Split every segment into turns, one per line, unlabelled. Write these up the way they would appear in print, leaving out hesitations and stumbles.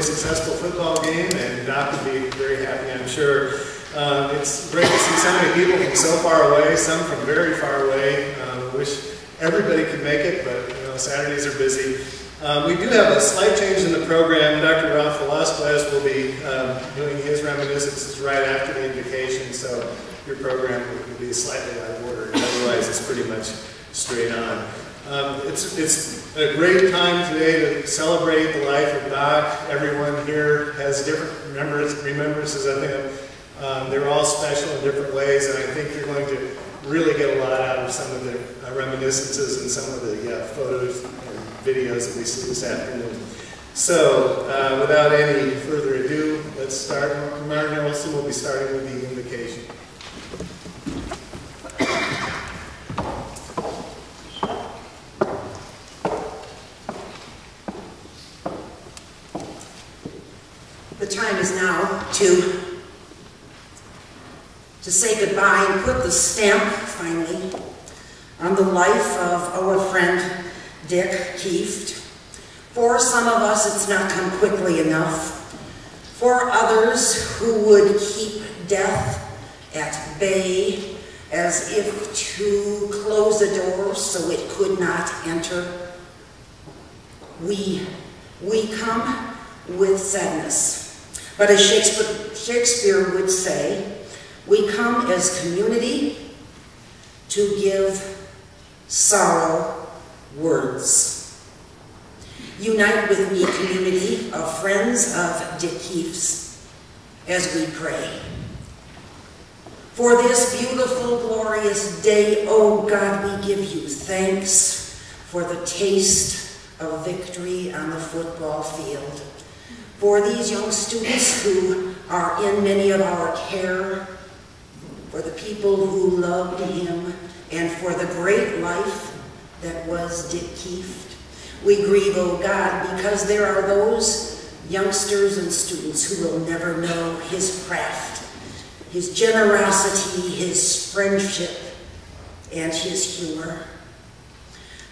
really successful football game, and Doc would be very happy, I'm sure. It's great to see so many people from so far away, some from very far away. Wish everybody could make it, but you know, Saturdays are busy. We do have a slight change in the program. Dr. Ralph Velasquez will be doing his reminiscences right after the invocation, so your program will be slightly out of order. Otherwise, it's pretty much straight on. It's a great time today to celebrate the life of Doc. Everyone here has different remembrances of him. They're all special in different ways, and I think you're going to really get a lot out of some of the reminiscences and some of the photos and videos that we see this afternoon. So, without any further ado, let's start. Martin Nelson will be starting with the invocation.
The time is now to say goodbye and put the stamp, finally, on the life of our friend Dick Kieft. For some of us, it's not come quickly enough. For others who would keep death at bay as if to close a door so it could not enter, we come with sadness. But as Shakespeare would say, we come as community to give sorrow words. Unite with me, community of friends of Dick Kiefts, as we pray. For this beautiful, glorious day, oh God, we give you thanks for the taste of victory on the football field. For these young students who are in many of our care, for the people who loved him, and for the great life that was Dick Kieft. We grieve, oh God, because there are those youngsters and students who will never know his craft, his generosity, his friendship, and his humor.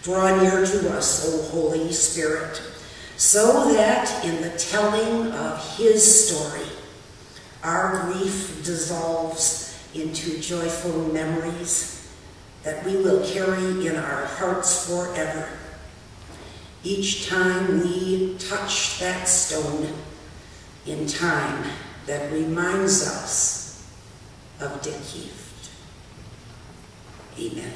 Draw near to us, O Holy Spirit, so that in the telling of his story, our grief dissolves into joyful memories that we will carry in our hearts forever. Each time we touch that stone in time that reminds us of Dick Kieft. Amen.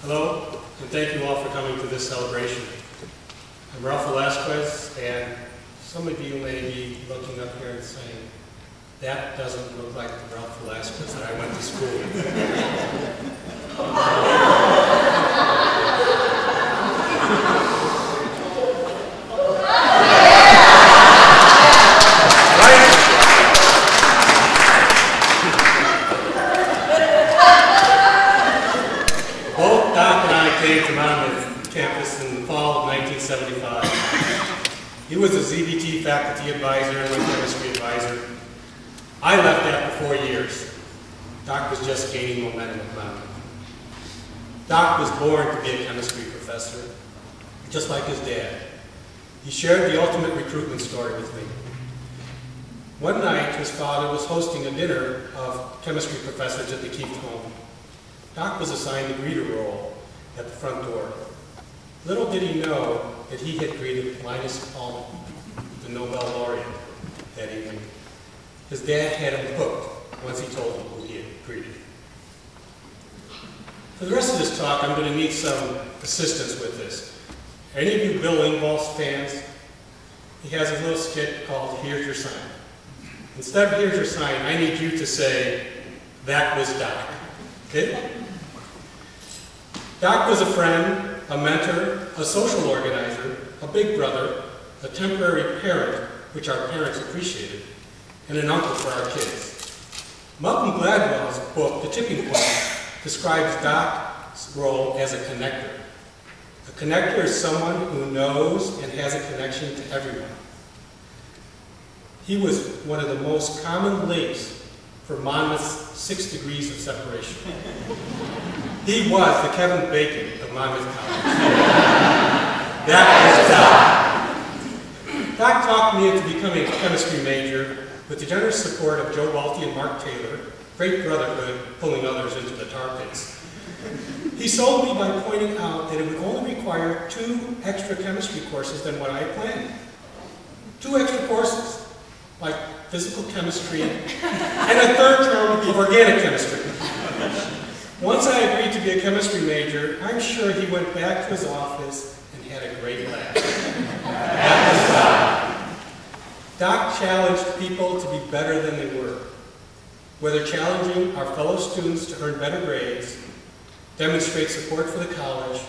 Hello, and thank you all for coming to this celebration. I'm Ralph Velasquez, and some of you may be looking up here and saying, that doesn't look like the Ralph Velasquez that I went to school with. Both Doc and I came to Monmouth campus in the fall of 1975. He was a ZBT faculty advisor and my chemistry advisor. I left after 4 years. Doc was just gaining momentum at Monmouth. Doc was born to be a chemistry professor, just like his dad. He shared the ultimate recruitment story with me. One night, his father was hosting a dinner of chemistry professors at the Kieft home. Doc was assigned the greeter role at the front door. Little did he know that he had greeted Linus Pauling, the Nobel laureate, that evening. His dad had him hooked once he told him who he had greeted. For the rest of this talk, I'm going to need some assistance with this. Are any of you Bill Engvall's fans? He has a little skit called Here's Your Sign. Instead of Here's Your Sign, I need you to say, that was Doc. Okay? Doc was a friend, a mentor, a social organizer, a big brother, a temporary parent, which our parents appreciated, and an uncle for our kids. Malcolm Gladwell's book, The Tipping Point, describes Doc's role as a connector. A connector is someone who knows and has a connection to everyone. He was one of the most common links for Monmouth's 6 degrees of separation. He was the Kevin Bacon of Monmouth College. That was Doc. Doc talked me into becoming a chemistry major with the generous support of Joe Walty and Mark Taylor, great brotherhood pulling others into the tar pits. He sold me by pointing out that it would only require 2 extra chemistry courses than what I had planned. 2 extra courses, like physical chemistry and a 3rd term of organic chemistry. Once I agreed to be a chemistry major, I'm sure he went back to his office and had a great laugh. That was Doc. Doc challenged people to be better than they were. Whether challenging our fellow students to earn better grades, demonstrate support for the college,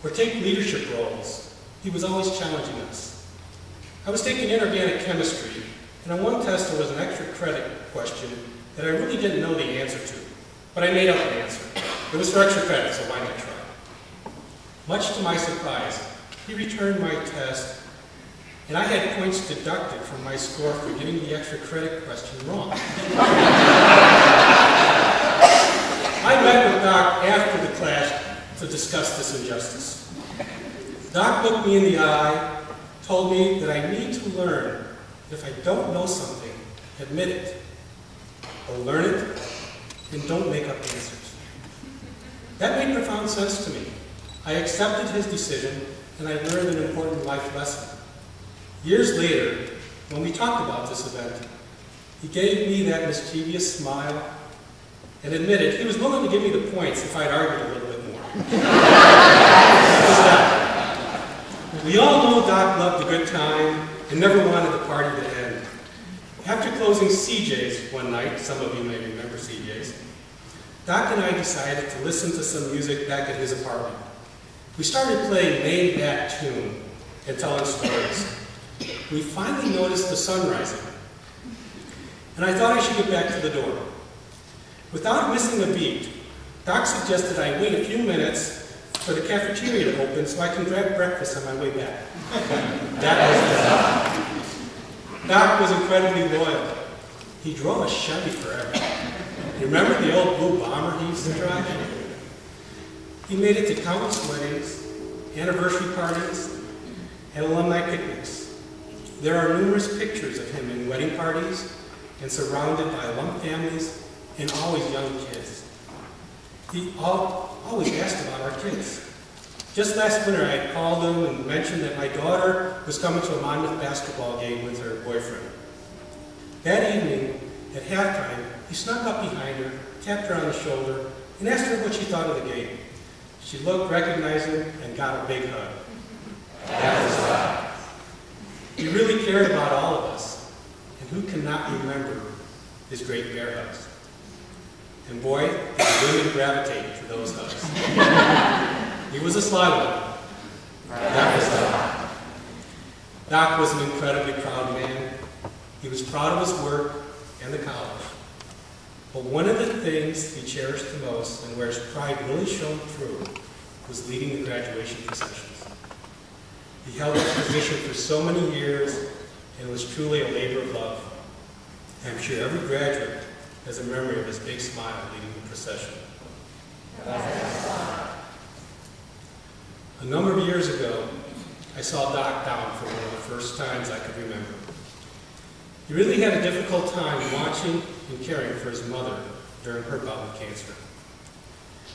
or take leadership roles, he was always challenging us. I was taking inorganic chemistry, and on one test there was an extra credit question that I really didn't know the answer to, but I made up an answer. It was for extra credit, so why not try? Much to my surprise, he returned my test, and I had points deducted from my score for getting the extra credit question wrong. I met with Doc after the class to discuss this injustice. Doc looked me in the eye, told me that I need to learn that if I don't know something, admit it, or learn it, and don't make up answers. That made profound sense to me. I accepted his decision, and I learned an important life lesson. Years later, when we talked about this event, he gave me that mischievous smile and admitted he was willing to give me the points if I'd argued a little bit more. We all know Doc loved a good time and never wanted the party to end. After closing CJ's one night, some of you may remember CJ's, Doc and I decided to listen to some music back at his apartment. We started playing Name That Tune and telling stories. We finally noticed the sun rising, and I thought I should get back to the door. Without missing a beat, Doc suggested I wait a few minutes for the cafeteria to open so I can grab breakfast on my way back. That was Doc. Doc was incredibly loyal. He drove a Chevy forever. You remember the old blue Bomber he used to drive? He made it to countless weddings, anniversary parties, and alumni picnics. There are numerous pictures of him in wedding parties and surrounded by alum families and always young kids. He always asked about our kids. Just last winter, I had called him and mentioned that my daughter was coming to a Monmouth basketball game with her boyfriend. That evening, at halftime, he snuck up behind her, tapped her on the shoulder, and asked her what she thought of the game. She looked, recognized him, and got a big hug. That was Doc. He really cared about all of us, and who cannot remember his great bear hugs? And boy, did the women gravitate to those hugs. He was a sly one. That was Doc. Doc was an incredibly proud man. He was proud of his work and the college. But one of the things he cherished the most, and where his pride really shone through, was leading the graduation processions. He held this position for so many years, and it was truly a labor of love. I'm sure every graduate has a memory of his big smile leading the procession. A number of years ago, I saw Doc down for one of the first times I could remember. He really had a difficult time watching and caring for his mother during her bout with cancer.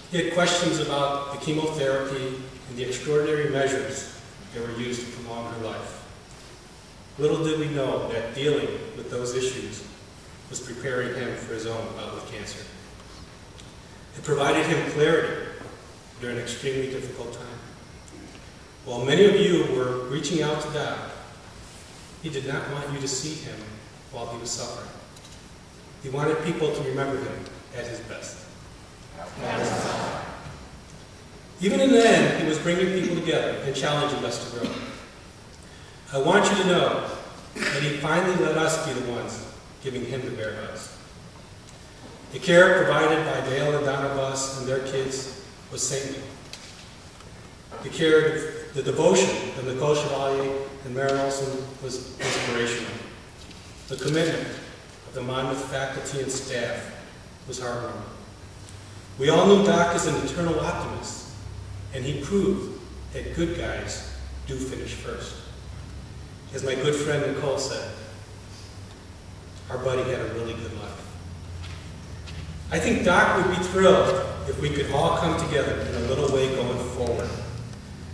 He had questions about the chemotherapy and the extraordinary measures that were used to prolong her life. Little did we know that dealing with those issues was preparing him for his own bout with cancer. It provided him clarity during an extremely difficult time. While many of you were reaching out to Doc, he did not want you to see him while he was suffering. He wanted people to remember him at his best. Even in the end, he was bringing people together and challenging us to grow. I want you to know that he finally let us be the ones giving him the bear hugs. The care provided by Dale and Donna Buss and their kids was saintly. The devotion of Nicole Chevalier and Maren Olson was inspirational. The commitment of the Monmouth faculty and staff was heartwarming. We all knew Doc as an eternal optimist, and he proved that good guys do finish first. As my good friend Nicole said, our buddy had a really good life. I think Doc would be thrilled if we could all come together in a little way going forward.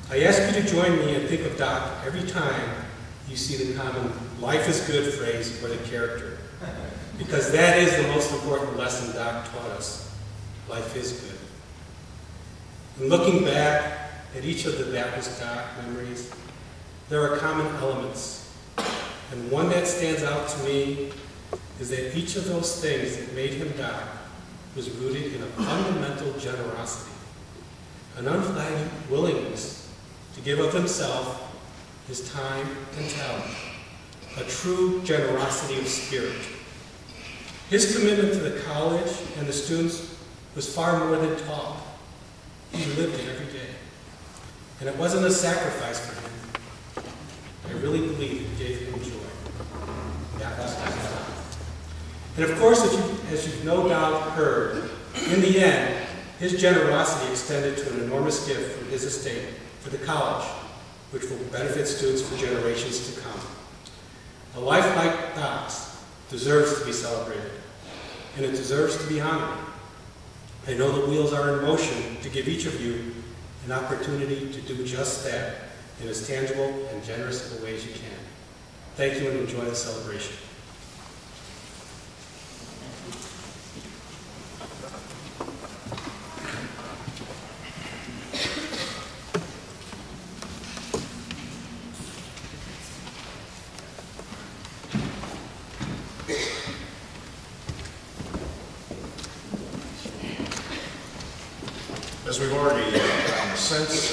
I ask you to join me and think of Doc every time you see the common "life is good" phrase or the character, because that is the most important lesson Doc taught us. Life is good. And looking back at each of the "That Was Doc" memories, there are common elements. And one that stands out to me is that each of those things that made him Doc was rooted in a fundamental generosity, an unflagging willingness to give of himself, his time and talent, a true generosity of spirit. His commitment to the college and the students was far more than talk. He lived it every day. And it wasn't a sacrifice for him. I really believe it gave him joy. That was his job. And of course, as you've no doubt heard, in the end, his generosity extended to an enormous gift from his estate to the college, which will benefit students for generations to come. A life like Doc's deserves to be celebrated, and it deserves to be honored. I know the wheels are in motion to give each of you an opportunity to do just that in as tangible and generous of a way as you can. Thank you and enjoy the celebration.
As we've already gotten a sense,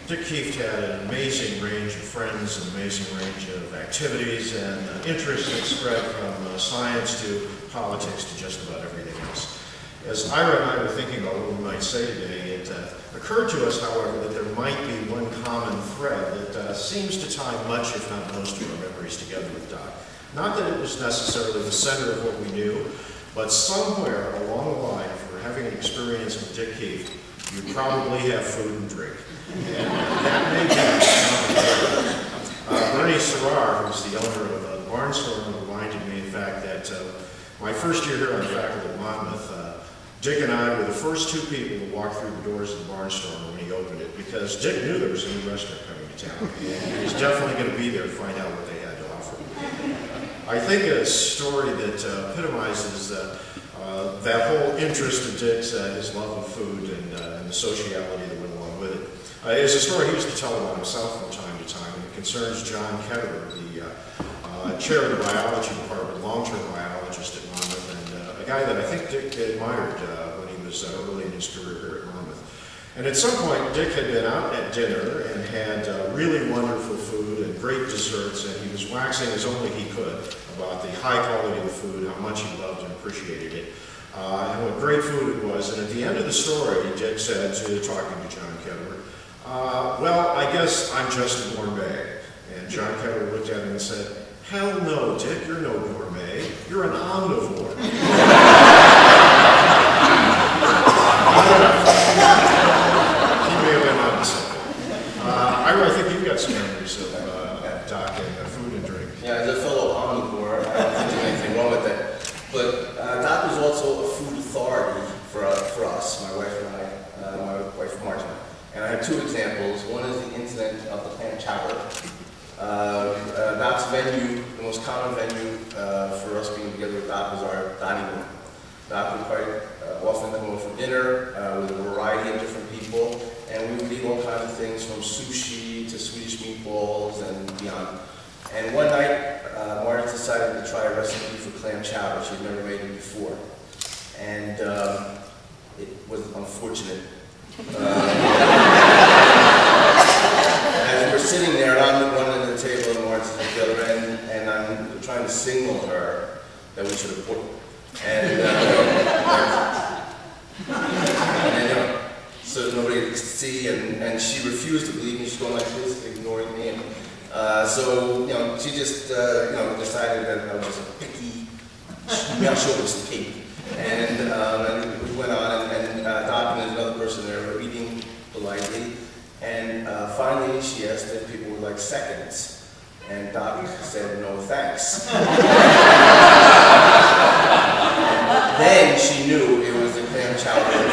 Dick Kieft had an amazing range of friends, an amazing range of activities and interests that spread from science to politics to just about everything else. As Ira and I were thinking about what we might say today, it occurred to us, however, that there might be one common thread that seems to tie much, if not most, of our memories together with Doc. Not that it was necessarily the center of what we knew, but somewhere along the line, if we're having an experience with Dick Kieft, you probably have food and drink. And that may be Bernie Serrar, who's the owner of the Barnstormer, reminded me, in fact, that my first year here on the faculty at Monmouth, Dick and I were the first two people to walk through the doors of the Barnstormer when he opened it, because Dick knew there was a new restaurant coming to town, and he was definitely going to be there to find out what they had to offer. I think a story that epitomizes that whole interest of Dick's, his love of food and the sociality that went along with it, is a story he used to tell about himself from time to time, and it concerns John Ketterer, the chair of the biology department, long-term biologist at Monmouth, and a guy that I think Dick admired when he was early in his career here at Monmouth. And at some point, Dick had been out at dinner and had really wonderful food and great desserts, and he was waxing as only he could about the high quality of the food, how much he loved and appreciated it, and what great food it was. And at the end of the story, Dick said, talking to John Ketterer, well, I guess I'm just a gourmet. And John Ketterer looked at him and said, hell no, Dick, you're no gourmet. You're an omnivore. I think you've got some memories of Doc and food and drink.
Yeah, as a fellow omnivore, I don't think there's anything wrong with that. But Doc was also a food authority for us, my wife and I, my wife Martin. And I have two examples. One is the incident of the clam chowder. Doc's venue, the most common venue for us being together with Doc was our dining room. Doc would quite often come over for dinner with a variety of different people, and we would eat all kinds of things from sushi to Swedish meatballs and beyond. And one night, Martin decided to try a recipe for clam chowder. She'd never made it before. And it was unfortunate. As we're sitting there, I'm at one end of the table and Martin's at the other end, and I'm trying to signal her that we should have put. And then, so that nobody could see, and she refused to believe me. She's going like this, ignoring me. And, so, she just, decided that I was just a picky, short pig. And we went on, and Doc and another person there were eating politely. And finally, she asked if people would like seconds. And Doc said, no thanks. Then she knew it was the clam chowder.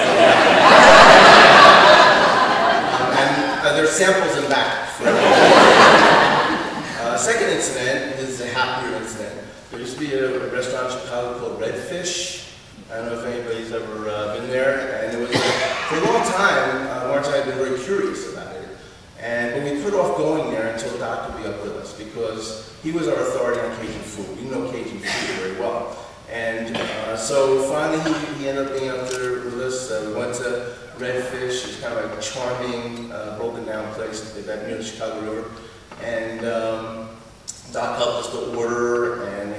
And there's samples in back. Second incident is a happier incident. There used to be a restaurant in Chicago called Redfish. I don't know if anybody's ever been there. And it was, for a long time, Marge and I had been very curious about it. But we put off going there until Doc would be up with us, because he was our authority on Cajun food. We know Cajun food very well. And so finally he ended up being up there with us. We went to Redfish. It's kind of like a charming, broken down place near the Chicago River. And Doc helped us to order, and we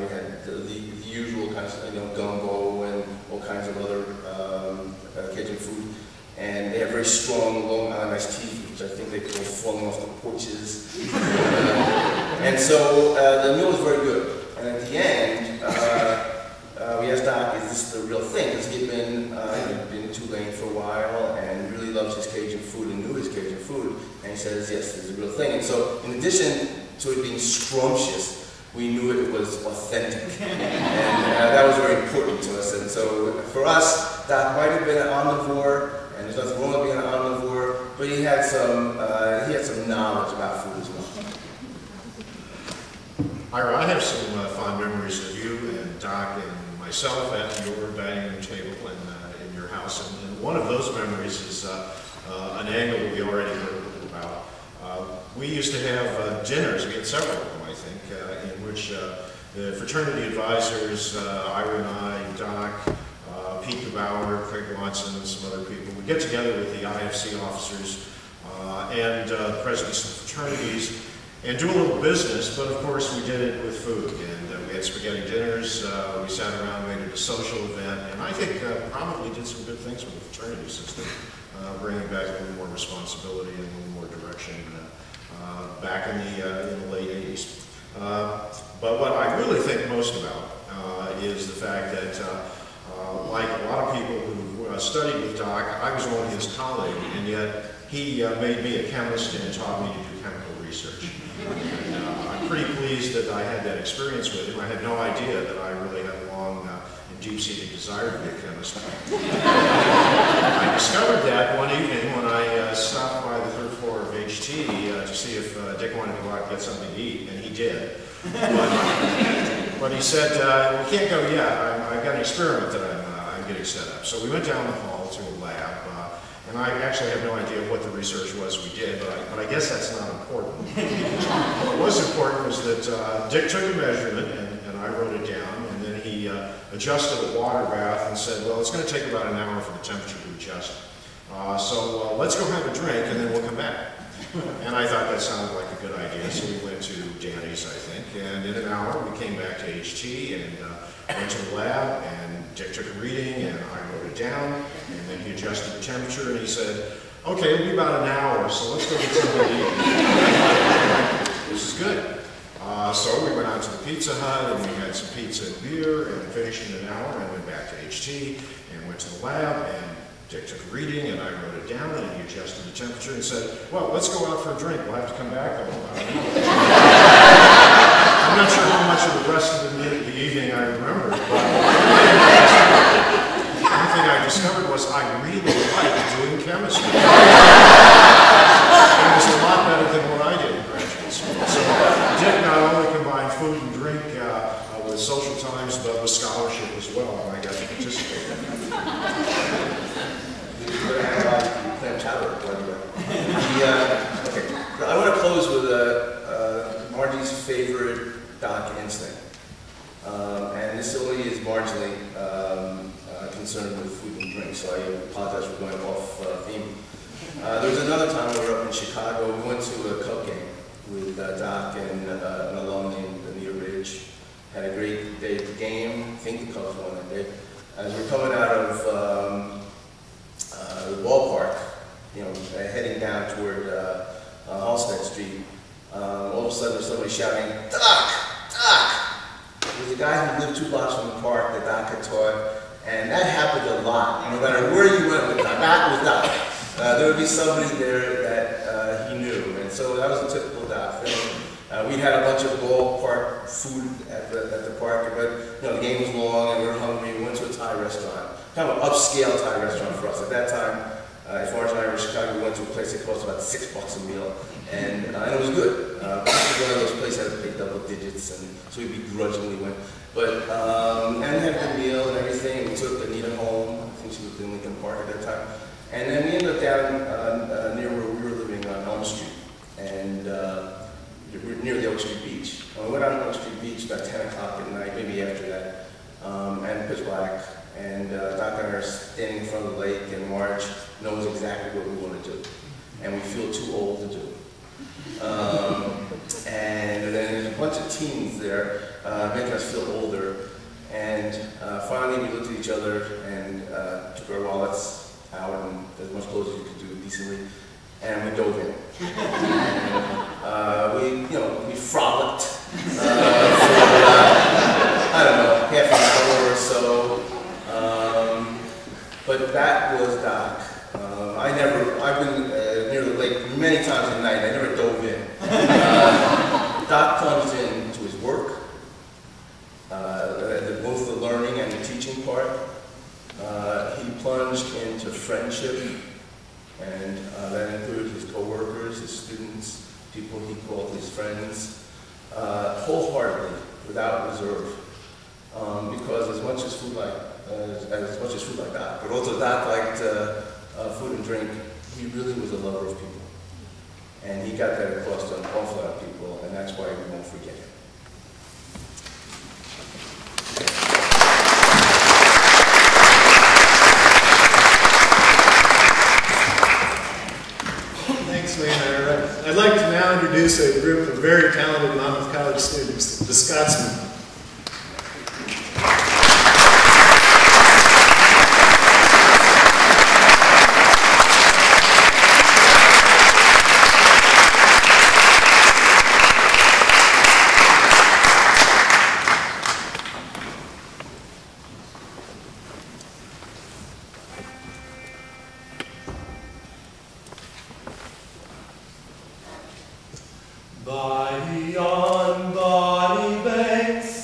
had the usual kinds of gumbo and all kinds of other Cajun food. And they have very strong Long Island iced tea, which I think they call falling off the porches. And so the meal was very good. And at the end, we asked Doc, is this the real thing? Because he'd been in Tulane for a while and really loves his Cajun food and knew his Cajun food. And he says, yes, this is the real thing. And so in addition to it being scrumptious, we knew it was authentic. And that was very important to us. And so for us, Doc might have been an omnivore, and there's nothing wrong with being an omnivore, but he had some knowledge about food as well.
Ira, I have some fond memories of you and Doc and myself at your dining room table in your house. And one of those memories is an angle we already heard a little about. We used to have dinners, we had several of them, I think, in which the fraternity advisors, Ira and I, Doc, Pete DeBauer, Craig Watson, and some other people, would get together with the IFC officers and presidents of fraternities and do a little business, but of course we did it with food. And we had spaghetti dinners, we sat around, made it a social event, and I think probably did some good things with the fraternity system, bringing back a little more responsibility and a little more direction back in the late 80s. But what I really think most about is the fact that like a lot of people who studied with Doc, I was only his colleague, and yet he made me a chemist and taught me to do chemical research. And I'm pretty pleased that I had that experience with him. I had no idea that I really had a long and deep-seated desire to be a chemist. I discovered that one evening when I stopped by the third floor of HT to see if Dick wanted to go out and get something to eat, and he did. But he said, we can't go yet. I've got an experiment that I'm getting set up. So we went down the hall to a lab, and I actually have no idea what the research was we did, but I guess that's not important. What was important was that Dick took a measurement, and I wrote it down, and then he adjusted a water bath and said, well, it's going to take about an hour for the temperature to adjust. So let's go have a drink, and then we'll come back. And I thought that sounded like a good idea, so we went to Danny's, I think, and in an hour we came back to HT and went to the lab, and Dick took a reading, and I wrote it down, and then he adjusted the temperature, and he said, okay, it'll be about an hour, so let's go get something to eat. This is good. So we went out to the Pizza Hut, and we had some pizza and beer, and finished in an hour, and went back to HT, and went to the lab, and Dick took a reading, and I wrote it down, and he adjusted the temperature and said, well, let's go out for a drink. We'll have to come back though. I'm not sure how much of the rest of the evening I remember, but one thing I discovered was I really liked doing chemistry. It was a lot better than what I did in graduate school. So Dick not only combined food and drink with social times, but with scholarship as well, and I got to participate in that.
Clam chowder, okay. I want to close with Margie's favorite Doc instinct. And this only is marginally concerned with food and drink, so I apologize for going off theme. There was another time we were up in Chicago. We went to a Cub game with Doc and an alum named Anita Ridge. Had a great day at the game. I think the Cubs won that day. As we're coming out of the ball shouting, "Doc! Doc!" There was a guy who lived 2 blocks from the park that Doc had taught, and that happened a lot. No matter where you went with Doc, Doc was Doc. There would be somebody there that he knew, and so that was a typical Doc thing. We had a bunch of ballpark food at the park, but the game was long and we were hungry. We went to a Thai restaurant, kind of an upscale Thai restaurant for us. At that time, as far as I were in Chicago, we went to a place that cost about $6 a meal, and it was good. One of those places had to pay double digits, and so we begrudgingly went. But and we had a good meal and everything. We took Anita home. I think she lived in Lincoln Park at that time, and then we ended up down near where we were living on Elm Street, and near the Oak Street Beach. We went out on Oak Street Beach about 10 o'clock at night, maybe after that, and pitch black. And Doc and I are standing in front of the lake, and Marge knows exactly what we want to do, and we feel too old to do. And then there's a bunch of teens there, making us feel older. And finally, we looked at each other and took our wallets out, and as much clothes as you could do decently, and we dove in. And, we frolicked for I don't know, half an hour or so. But that was Doc. I've been near the lake many times at night. I never dove in. Doc plunged into his work, both the learning and the teaching part. He plunged into friendship, and that included his co-workers, his students, people he called his friends, wholeheartedly, without reserve. Because as much as food like Doc, but also Doc liked food and drink, he really was a lover of people. And he got that across to an awful lot of people, and that's why we won't forget him.
Thanks, Leonard. I'd like to now introduce a group of very talented Monmouth College students, the Scotsmen.
By yon bonny banks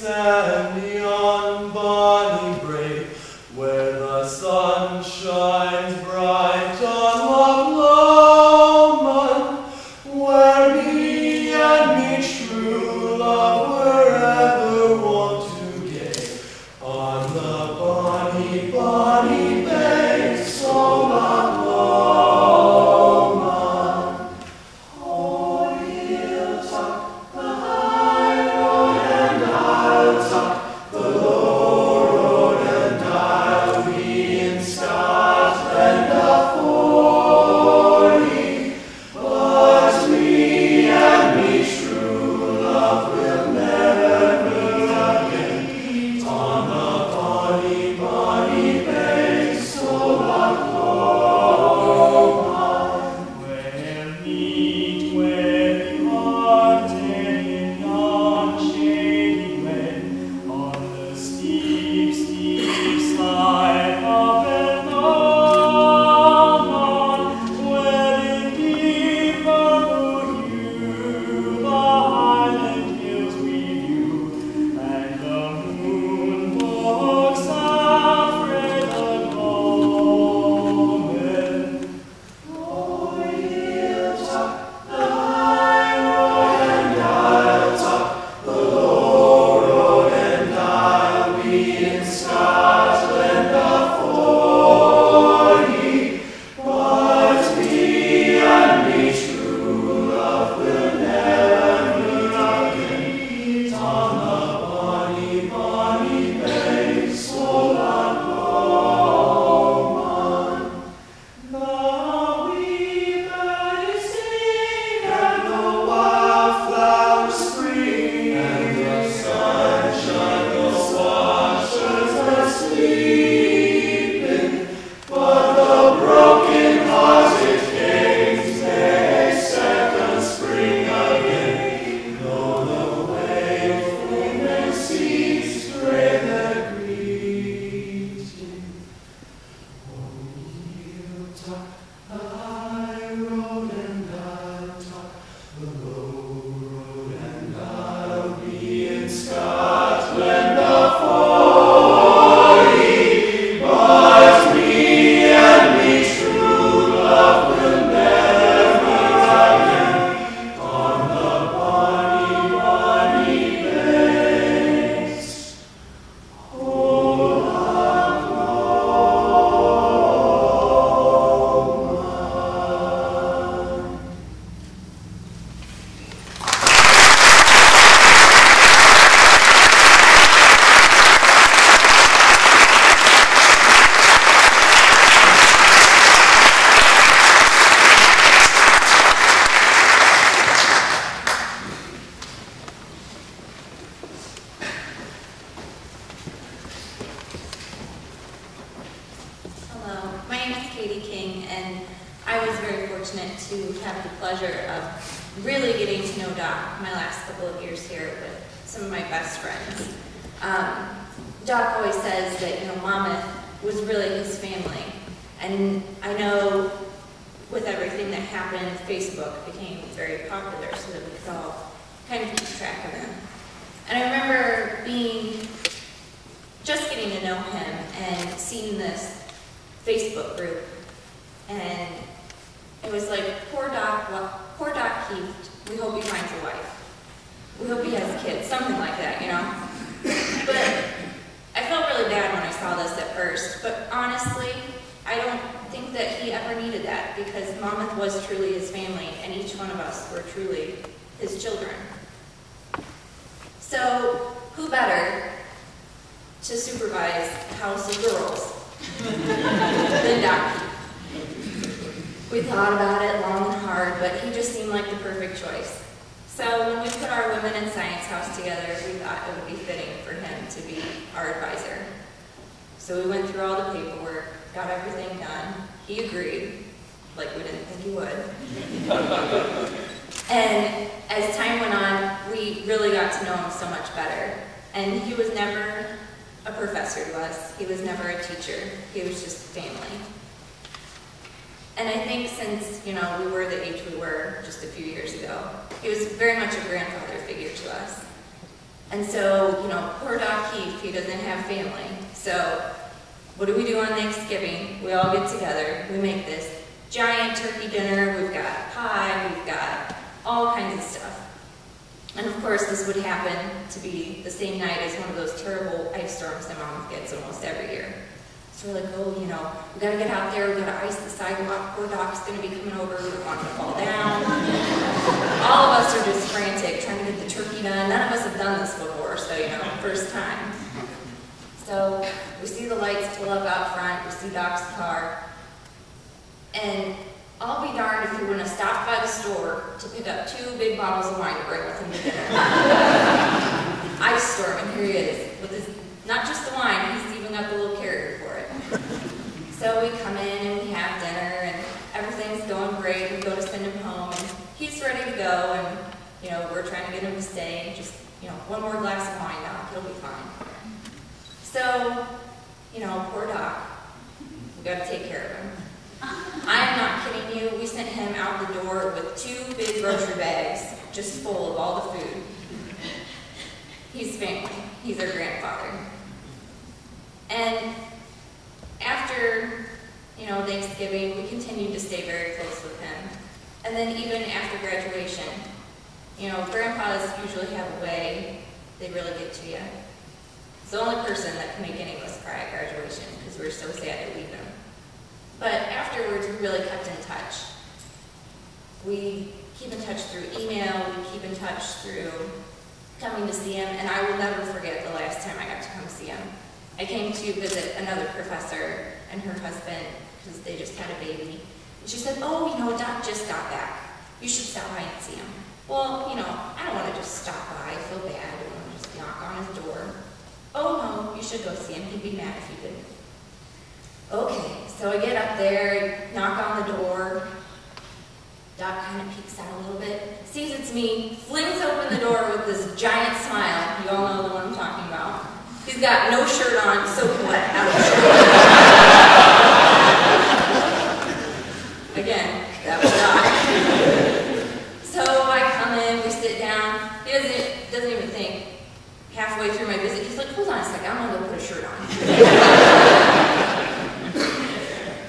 half halfway through my visit, he's like, hold on a second, I'm gonna go put a shirt on.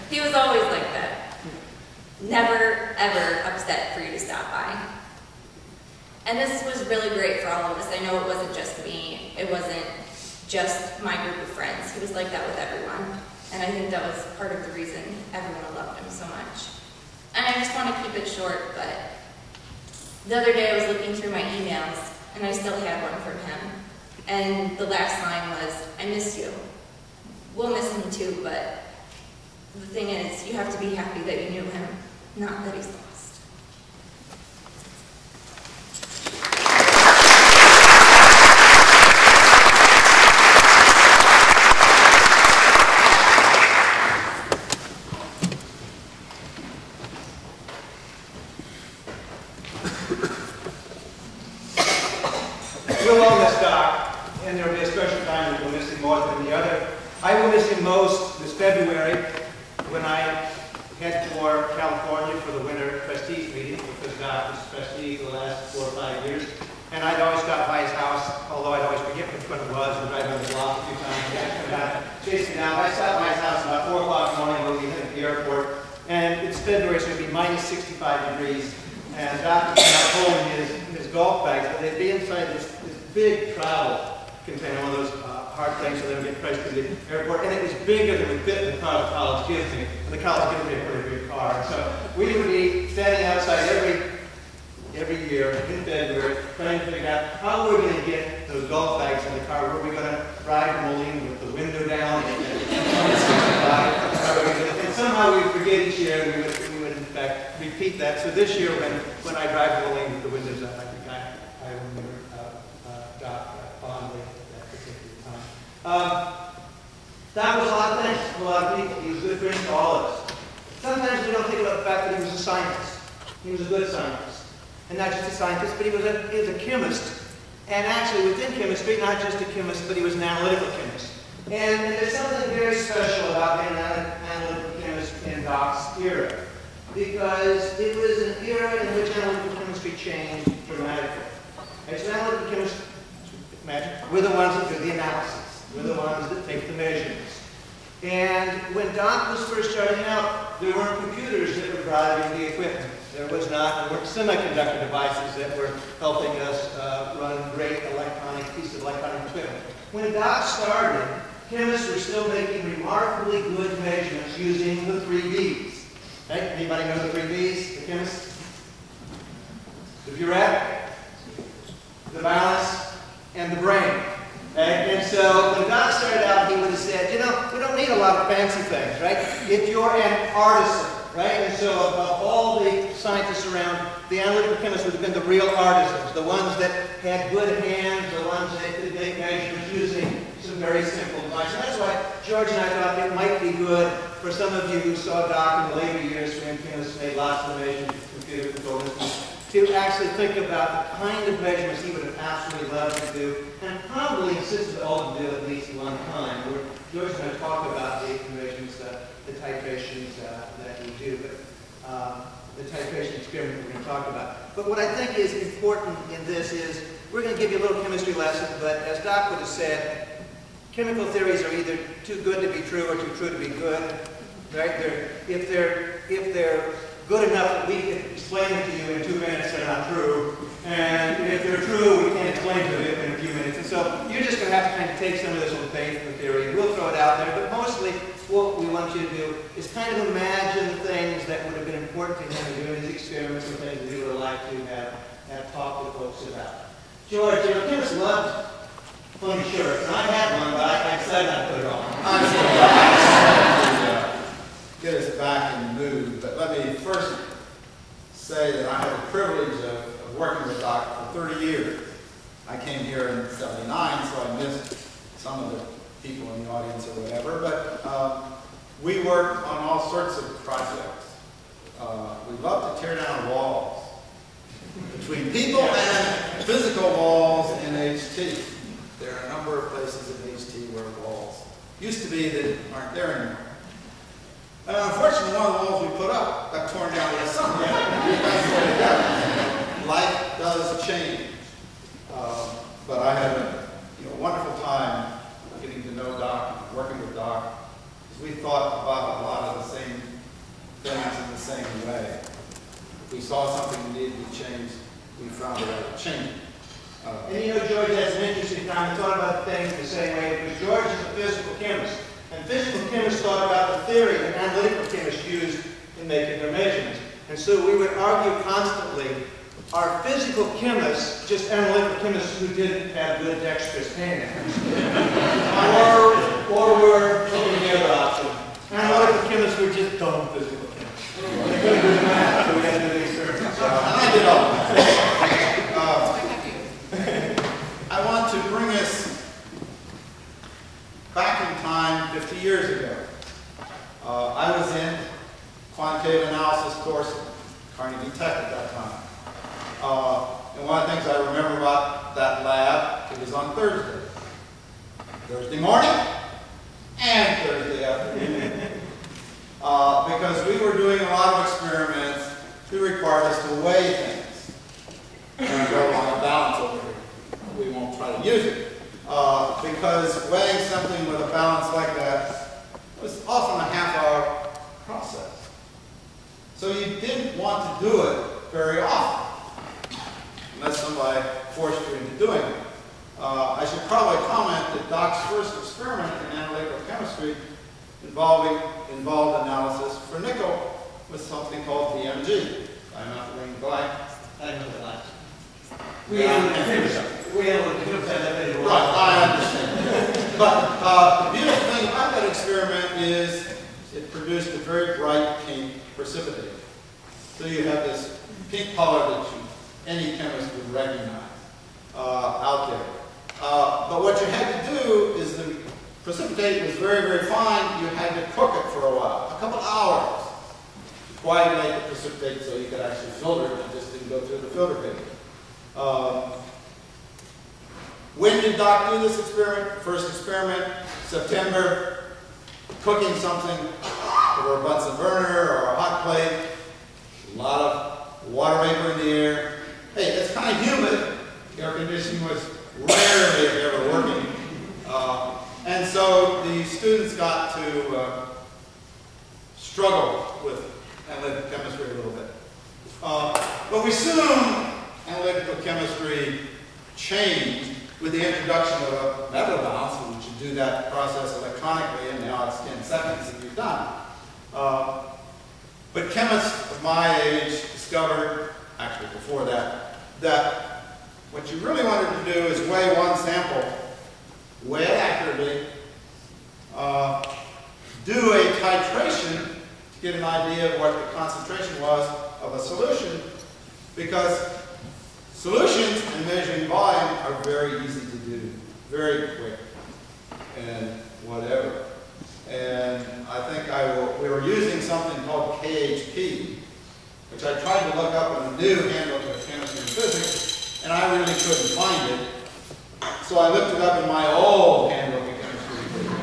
He was always like that. Never, ever upset for you to stop by. And this was really great for all of us. I know it wasn't just me. It wasn't just my group of friends. He was like that with everyone. And I think that was part of the reason everyone loved him so much. And I just want to keep it short, but the other day I was looking through my emails, and I still had one from him. And the last line was, I miss you. We'll miss him too, but the thing is, you have to be happy that you knew him, not that he's lost.
We'll all miss Doc, and there will be a special time when we'll miss him more than the other. I will miss him most this February when I head for California for the winter trustees meeting, because Doc was trustee the last 4 or 5 years. And I'd always stop by his house, although I'd always forget which one it was and drive on the block a few times. And I'd come down, chase me down. I stopped by his house about 4 o'clock in the morning when we headed to the airport. And it's February, so it'd be minus 65 degrees. And Doc was out holding his golf bags, but they'd be inside this big travel container, one of those hard things so they don't get crushed to the airport. And it was bigger than would fit in the car the college gives me. And the college gives me a pretty big car. And so we would be standing outside every year in February trying to figure out how we're going to get those golf bags in the car. Were we going to ride Moline with the window down? And somehow we would forget each year, and we would in fact repeat that. So this year when I drive Moline with the windows up, I think I remember Doc fondly at that particular time. Doc was a lot of things to a lot of people. He was a good friend to all of us. Sometimes we don't think about the fact that he was a scientist. He was a good scientist. And not just a scientist, but he was a chemist. And actually within chemistry, not just a chemist, but he was an analytical chemist. And there's something very special about being an analytical chemist in Doc's era. Because it was an era in which analytical chemistry changed dramatically. And so analytical chemists, imagine, we're the ones that do the analysis. We're the ones that take the measurements. And when Doc was first starting out, there weren't computers that were driving the equipment. There weren't semiconductor devices that were helping us run great pieces of electronic equipment. When Doc started, chemists were still making remarkably good measurements using the 3 Bs. Right? Anybody know the 3 Bs, the chemists? The burette, the balance, and the brain. Right? And so when Doc started out, he would have said, you know, we don't need a lot of fancy things, right? If you're an artisan, right? And so of all the scientists around, the analytical chemists would have been the real artisans, the ones that had good hands, the ones that could make measurements using some very simple devices. And that's why George and I thought it might be good for some of you who saw Doc in the later years when chemists made lots of measurements with computer control systems, to actually think about the kind of measurements he would have absolutely loved to do, and probably insisted all to do at least one time. George is going to talk about the measurements, the titrations that we do, but the titration experiment we're going to talk about. But what I think is important in this is, we're going to give you a little chemistry lesson, but as Doc would have said, chemical theories are either too good to be true or too true to be good. Right? If they're good enough that we can explain it to you in 2 minutes, they're not true. And if they're true, we can't explain to it in a few minutes. And so you're just going to have to kind of take some of this old faith in theory, and we'll throw it out there. But mostly, what we want you to do is kind of imagine the things that would have been important to him in doing his experiments and things that he would have liked to have talked to folks about. George, you know, chemists loved funny shirts. And I had one, but I decided not to put it on.
Get us back in the mood, but let me first say that I had the privilege of working with Doc for 30 years. I came here in '79, so I missed some of the people in the audience or whatever, but we worked on all sorts of projects. We love to tear down walls, between people and physical walls in HT. There are a number of places in HT where walls used to be that aren't there anymore. And unfortunately, one of the walls we put up got torn down last summer. Life does change. But I have wonderful time getting to know Doc, working with Doc, because we thought about a lot of the same things in the same way. If we saw something needed to be changed, we found a way to change it.
And you know, George has an interesting time. He thought about things the same way, because George is a physical chemist. And physical chemists thought about the theory that analytical chemists used in making their measurements. And so we would argue constantly, are physical chemists just analytical chemists who didn't have good dexterous hands? or were looking the other option. Analytical chemists were just dumb physical chemists. They couldn't do the math, so we had to do the experiments.
And I did all that. I want to bring us back in time 50 years ago. I was in quantitative analysis course at Carnegie Tech at that time. And one of the things I remember about that lab, it was on Thursday. Thursday morning and Thursday afternoon. Because we were doing a lot of experiments that required us to weigh things. And I wrote on a balance over here. We won't try to use it. Because weighing something with a balance like that was often a half-hour process. So you didn't want to do it very often, unless somebody forced you into doing it. I should probably comment that Doc's first experiment in analytical chemistry involved analysis for nickel was something called VMG. I'm not the ring blank.
I know that. We analytical chemists had that many.
Right, I understand. But the beautiful thing about that experiment is it produced a very bright pink precipitate. So you have this pink color that any chemist would recognize out there. But what you had to do is the precipitate was very, very fine. You had to cook it for a while, a couple hours, to coagulate the precipitate so you could actually filter it and just didn't go through the filter paper. When did Doc do this experiment? First experiment, September, cooking something over a Bunsen burner or a hot plate, a lot of water vapor in the air. Hey, it's kind of humid. Air conditioning was rarely if ever working. And so the students got to struggle with analytical chemistry a little bit. But we soon, analytical chemistry changed with the introduction of a method balance, which you do that process electronically, and now it's 10 seconds and you're done. But chemists of my age discovered, actually before that, that what you really wanted to do is weigh one sample, weigh it accurately, do a titration to get an idea of what the concentration was of a solution, because solutions and measuring volume are very easy to do, very quick, and whatever. And I think we were using something called KHP, which I tried to look up in the new handbook of chemistry and physics, and I really couldn't find it. So I looked it up in my old handbook of chemistry and physics.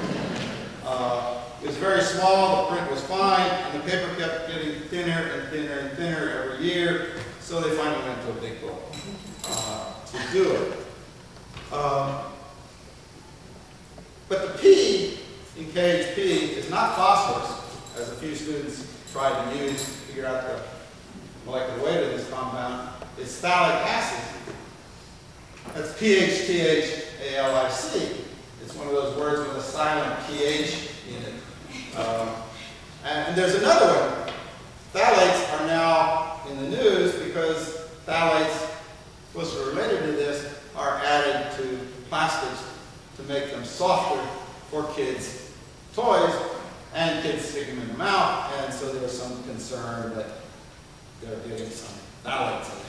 It was very small, the print was fine, and the paper kept getting thinner and thinner and thinner every year, so they finally went to a big book to do it. But the P in KHP is not phosphorus, as a few students tried to use to figure out the molecular weight of this compound. It's phthalic acid. That's PHTHALIC. It's one of those words with a silent PH in it. And there's another one. Phthalates are now in the news because phthalates, closely related to this, are added to plastics to make them softer for kids' toys, and kids stick them in the mouth, and so there was some concern that they're getting some phthalates in there.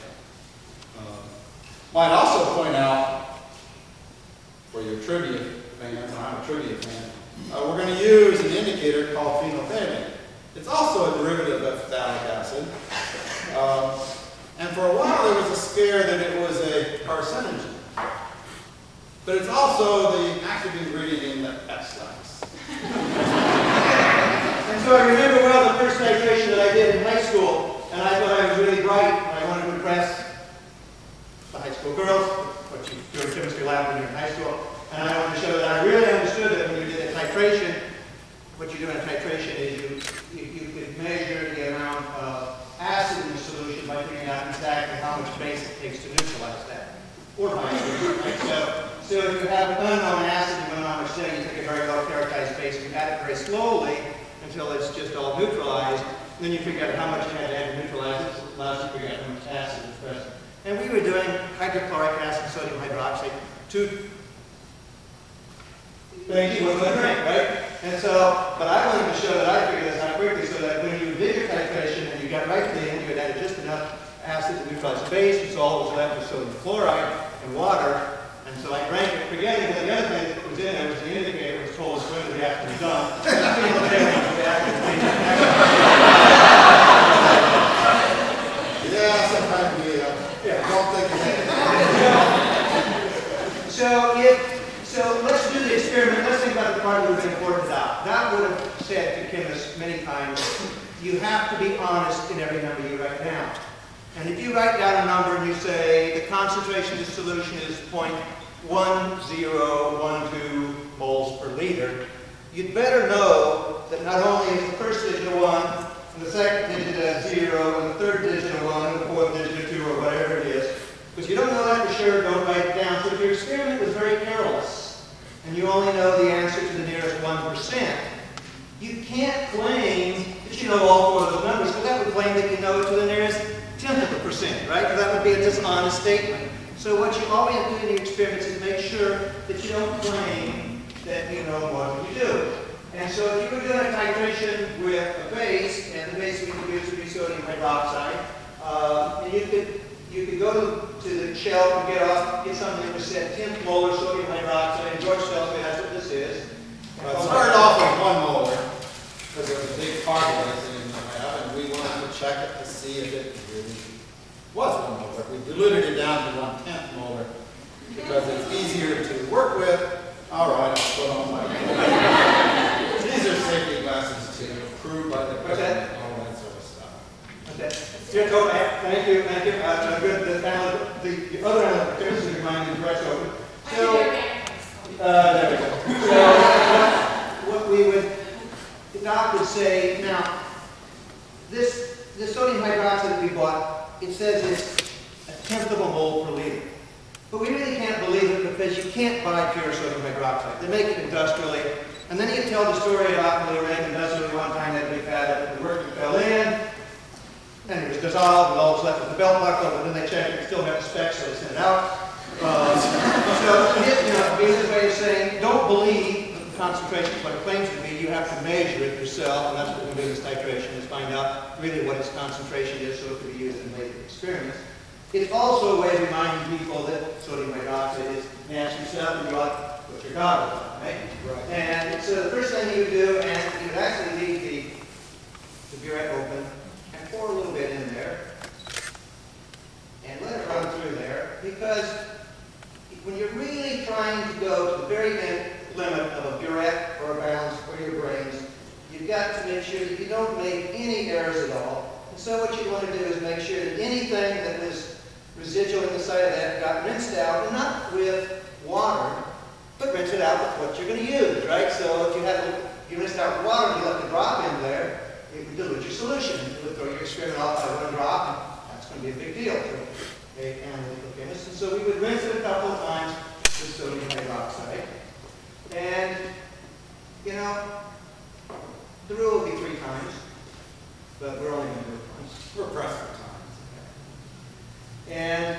Might also point out, for your trivia fans, and I'm a trivia fan, we're going to use an indicator called phenolphthalein. It's also a derivative of phthalic acid. And for a while there was a scare that it was a carcinogen. But it's also the active ingredient in the F-stacks.
And so I remember well the first titration that I did in high school, and I thought I was really bright, and I wanted to impress the high school girls, what you do in chemistry lab when you're in high school. And I wanted to show that I really understood that when you did a titration, what you do in a titration is you could measure the amount of acid in the solution by figuring out exactly how much base it takes to neutralize that. Or vice versa, right? So if you have an unknown acid, you don't know how much there, you take a very low characterized base, and you add it very slowly until it's just all neutralized. Then you figure out how much you had to add to neutralize it. It allows you to figure out how much acid is present. And we were doing hydrochloric acid, sodium hydroxide, two things you wouldn't drink, right? And so, but I wanted to show that I figured this out quickly so that when you did your titration and you got right to the end, you had added just enough acid to neutralize the base, so all that was left was sodium chloride and water. And so I drank it, forgetting that the other thing that was in there was the indicator, which told us when the reaction was done.
Yeah, sometimes we don't think of it.
So let's do the experiment. Let's think about the part that was important to Doc. Doc would have said to chemists many times, you have to be honest in every number you write down. And if you write down a number and you say the concentration of the solution is 0.1012 moles per liter, you'd better know that not only is the first digit a 1, and the second digit a 0, and the third digit a 1, and the fourth digit a 2, or whatever it is. Because you don't know that for sure, don't write it down. So if your experiment was very careless, and you only know the answer to the nearest 1%, you can't claim that you know all 4 of those numbers, because that would claim that you know it to the nearest 10th of a percent, right? Because that would be a dishonest statement. So what you always have to do in your experiments is make sure that you don't claim that you know more than you do. And so if you were doing a titration with a base, and the base we could use would be sodium hydroxide, and you could go to the shelf and get something that said 10th molar sodium hydroxide, and George tells me that's what this is.
It started off with 1 molar, because there was a big cargo in the lab, and we wanted to check it to see if it really was 1 molar. We diluted it down to 1/10 molar, because it's easier to work with. All right, I'll put on my These are safety glasses too, approved by the president, and all that sort of stuff.
Okay. Here, go back. Thank you. Good. The other end of the chemistry remind me to open. So, there we go. So, what we would, the doc would say, now, this sodium hydroxide that we bought, it says it's 1/10 of a mole per liter. But we really can't believe it because you can't buy pure sodium hydroxide. They make it industrially. And then you tell the story about when they ran industrially one time that we had it, the worker fell in, and it was dissolved, and all was left with the belt buckle, but then they checked it, still had the specs, so they sent it out. So, this is a way of saying, don't believe that the concentration is what it claims to be. You have to measure it yourself, and that's what we do in this titration, is find out really what its concentration is so it can be used in later experiments. It's also a way of reminding people that sodium hydroxide is nasty stuff, and you ought to put your goggles on, right? Right. And so the first thing you would do, and you would actually leave the burette open, and pour a little bit in there, and let it run through there, because when you're really trying to go to the very end limit of a burette or a balance for your brains, you've got to make sure that you don't make any errors at all. And so what you want to do is make sure that anything that was residual in the side of that got rinsed out, and not with water, but rinse it out with what you're going to use, right? So if you rinsed out with water and you left a drop in there, it would dilute your solution. It would throw your experiment off by 1 drop, and that's going to be a big deal for an analytical chemist. And so we would rinse it a couple of times with sodium hydroxide. And, the rule would be 3 times, but we're only going to do it once.
We're pressed for time.
And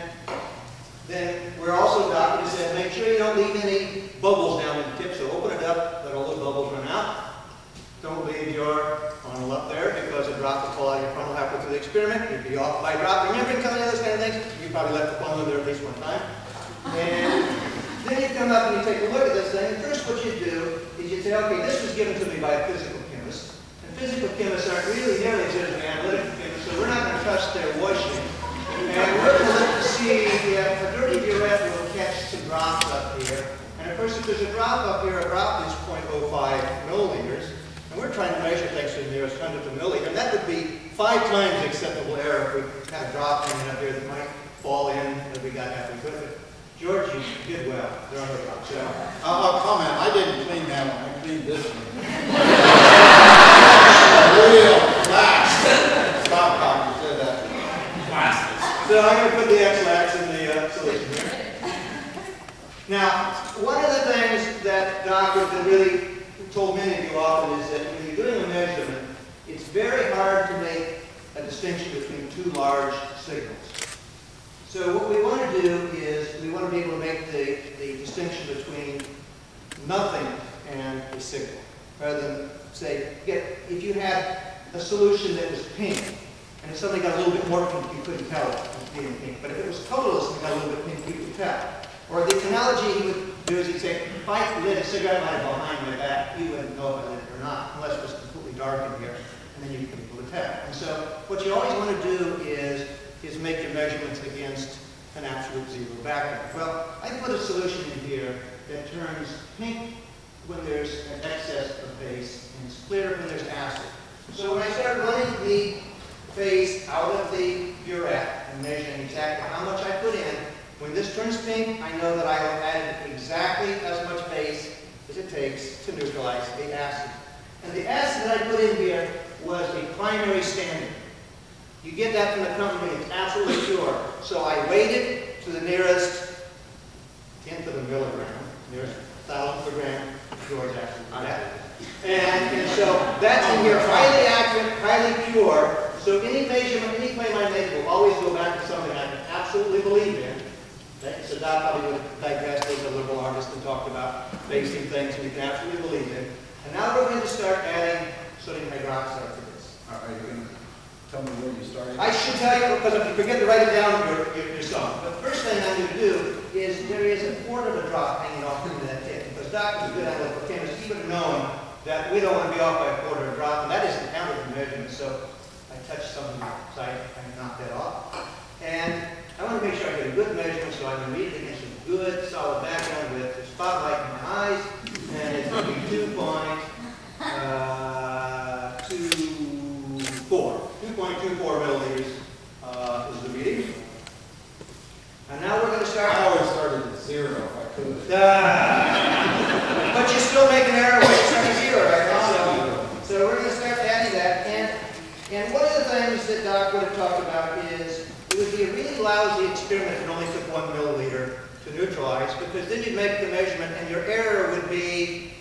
then we're also doctored to say, make sure you don't leave any bubbles down in the tip. So open it up, let all those bubbles run out. Don't leave your funnel up there because a drop will fall out of your funnel halfway through the experiment. You'd be off by a drop. Remember telling you those kind of things? You probably left the funnel in there at least 1 time. And then you come up and you take a look at this thing. And first what you do is you say, okay, this was given to me by a physical chemist. And physical chemists aren't really nearly as good as analytical chemists, so we're not going to touch their washing. And we're going to look to see if a dirty burette will catch some drops up here. And of course, if there's a drop up here, a drop is 0.05 milliliters. And we're trying to measure things to the nearest 100th of a milliliter. And that would be 5 times the acceptable error if we had a drop hanging up here that might fall in if we got halfway with it. George, you did well. They're on the top. So,
I'll comment, I didn't clean that one, I cleaned this one. Real fast. Stop copy said that.
so I'm going to put the X-lax in the solution here. Now, one of the things that Doc has really told many of you often is that when you're doing a measurement, it's very hard to make a distinction between two large signals. So what we want to do is we want to be able to make the distinction between nothing and a signal. Rather than say, if you had a solution that was pink, and it suddenly got a little bit more pink, you couldn't tell it was being pink. But if it was colorless and got a little bit pink, you could tell. Or the analogy he would do is he'd say, if I lit a cigarette lighter behind my back, you wouldn't know if I lit it or not, unless it was completely dark in here, and then you'd be able to tell. And so what you always want to do is make your measurements against an absolute zero background. Well, I put a solution in here that turns pink when there's an excess of base, and it's clear when there's acid. So when I start running the phase out of the burette and measuring exactly how much I put in, when this turns pink, I know that I have added exactly as much base as it takes to neutralize the acid. And the acid that I put in here was a primary standard. You get that from the company, it's absolutely pure. So I weighed it to the nearest tenth of a milligram, nearest thousandth of a gram. George actually did that. And so that's in here, highly accurate, highly pure. So any measurement, any claim I make will always go back to something I can absolutely believe in. Okay? So Doc probably would have digressed as a liberal artist and talked about basing things that you can absolutely believe in. And now we're going to start adding sodium hydroxide to this.
Are you going to tell me where you started?
I should tell you, because if you forget to write it down, you're sunk. But the first thing I'm going to do is there is a quarter of a drop hanging off into that tip. Because Doc was a good analytical chemist, he would have known that we don't want to be off by a quarter of a drop, and that isn't counted in measurement. So I touched something outside and knocked that off. And I want to make sure I get a good measurement, so I can read it against a good, solid background with the spotlight in my eyes, and it's going to be 2.24 milliliters is the reading. And now we're going to start.
I always started at zero if I could.
But you still make an error when you start at zero, right? So we're going to start adding that. And one of the things that Doc would have talked about is it would be a really lousy experiment if it only took 1 milliliter to neutralize, because then you'd make the measurement and your error would be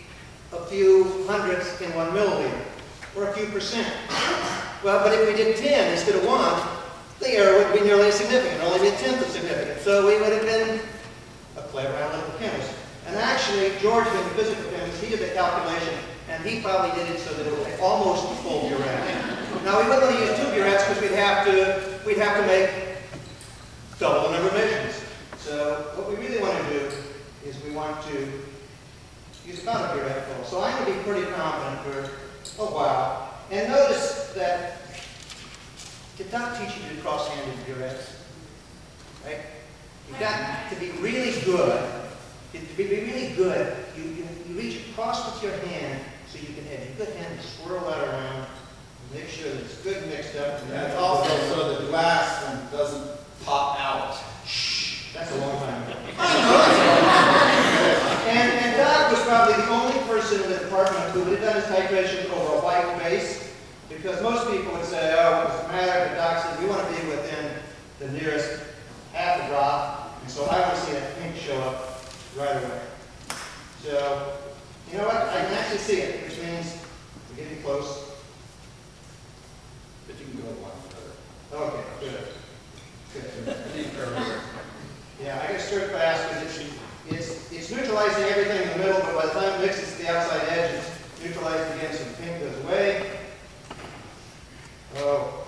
a few hundredths in 1 milliliter, or a few percent. Well, but if we did 10 instead of 1, the error would be nearly as significant, only be a tenth as significant. So we would have been a clever analytical chemist. And actually, George, being a physical chemist, he did the calculation, and he probably did it so that it would be almost a full burette. Now, we wouldn't want to use 2 burettes because we'd have to make double the number of measurements. So what we really want to do is we want to use about a burette full. So I'm going to be pretty confident for a while. And notice that, did Doc teach you to do cross-handed burettes? Right? You've got to be really good. To be really good, you reach across with your hand so you can have a good hand to swirl that around and make sure that it's good mixed up.
And that's also so the glass doesn't pop out.
Shh, that's a long time ago. And Doc was probably the only person in the department who would have done his titration over a white base, because most people would say, oh, it doesn't matter, but Doc said, we want to be within the nearest half a drop, and so I want to see that pink show up right away. So, you know what? I can actually see it, which means we're getting close.
But you can go one further.
Okay, good. Good.
Earlier.
Yeah, I gotta stir it fast because it's neutralizing everything in the middle, but by the time it mixes to the outside edge, it's neutralized again, so the pink goes away. Oh,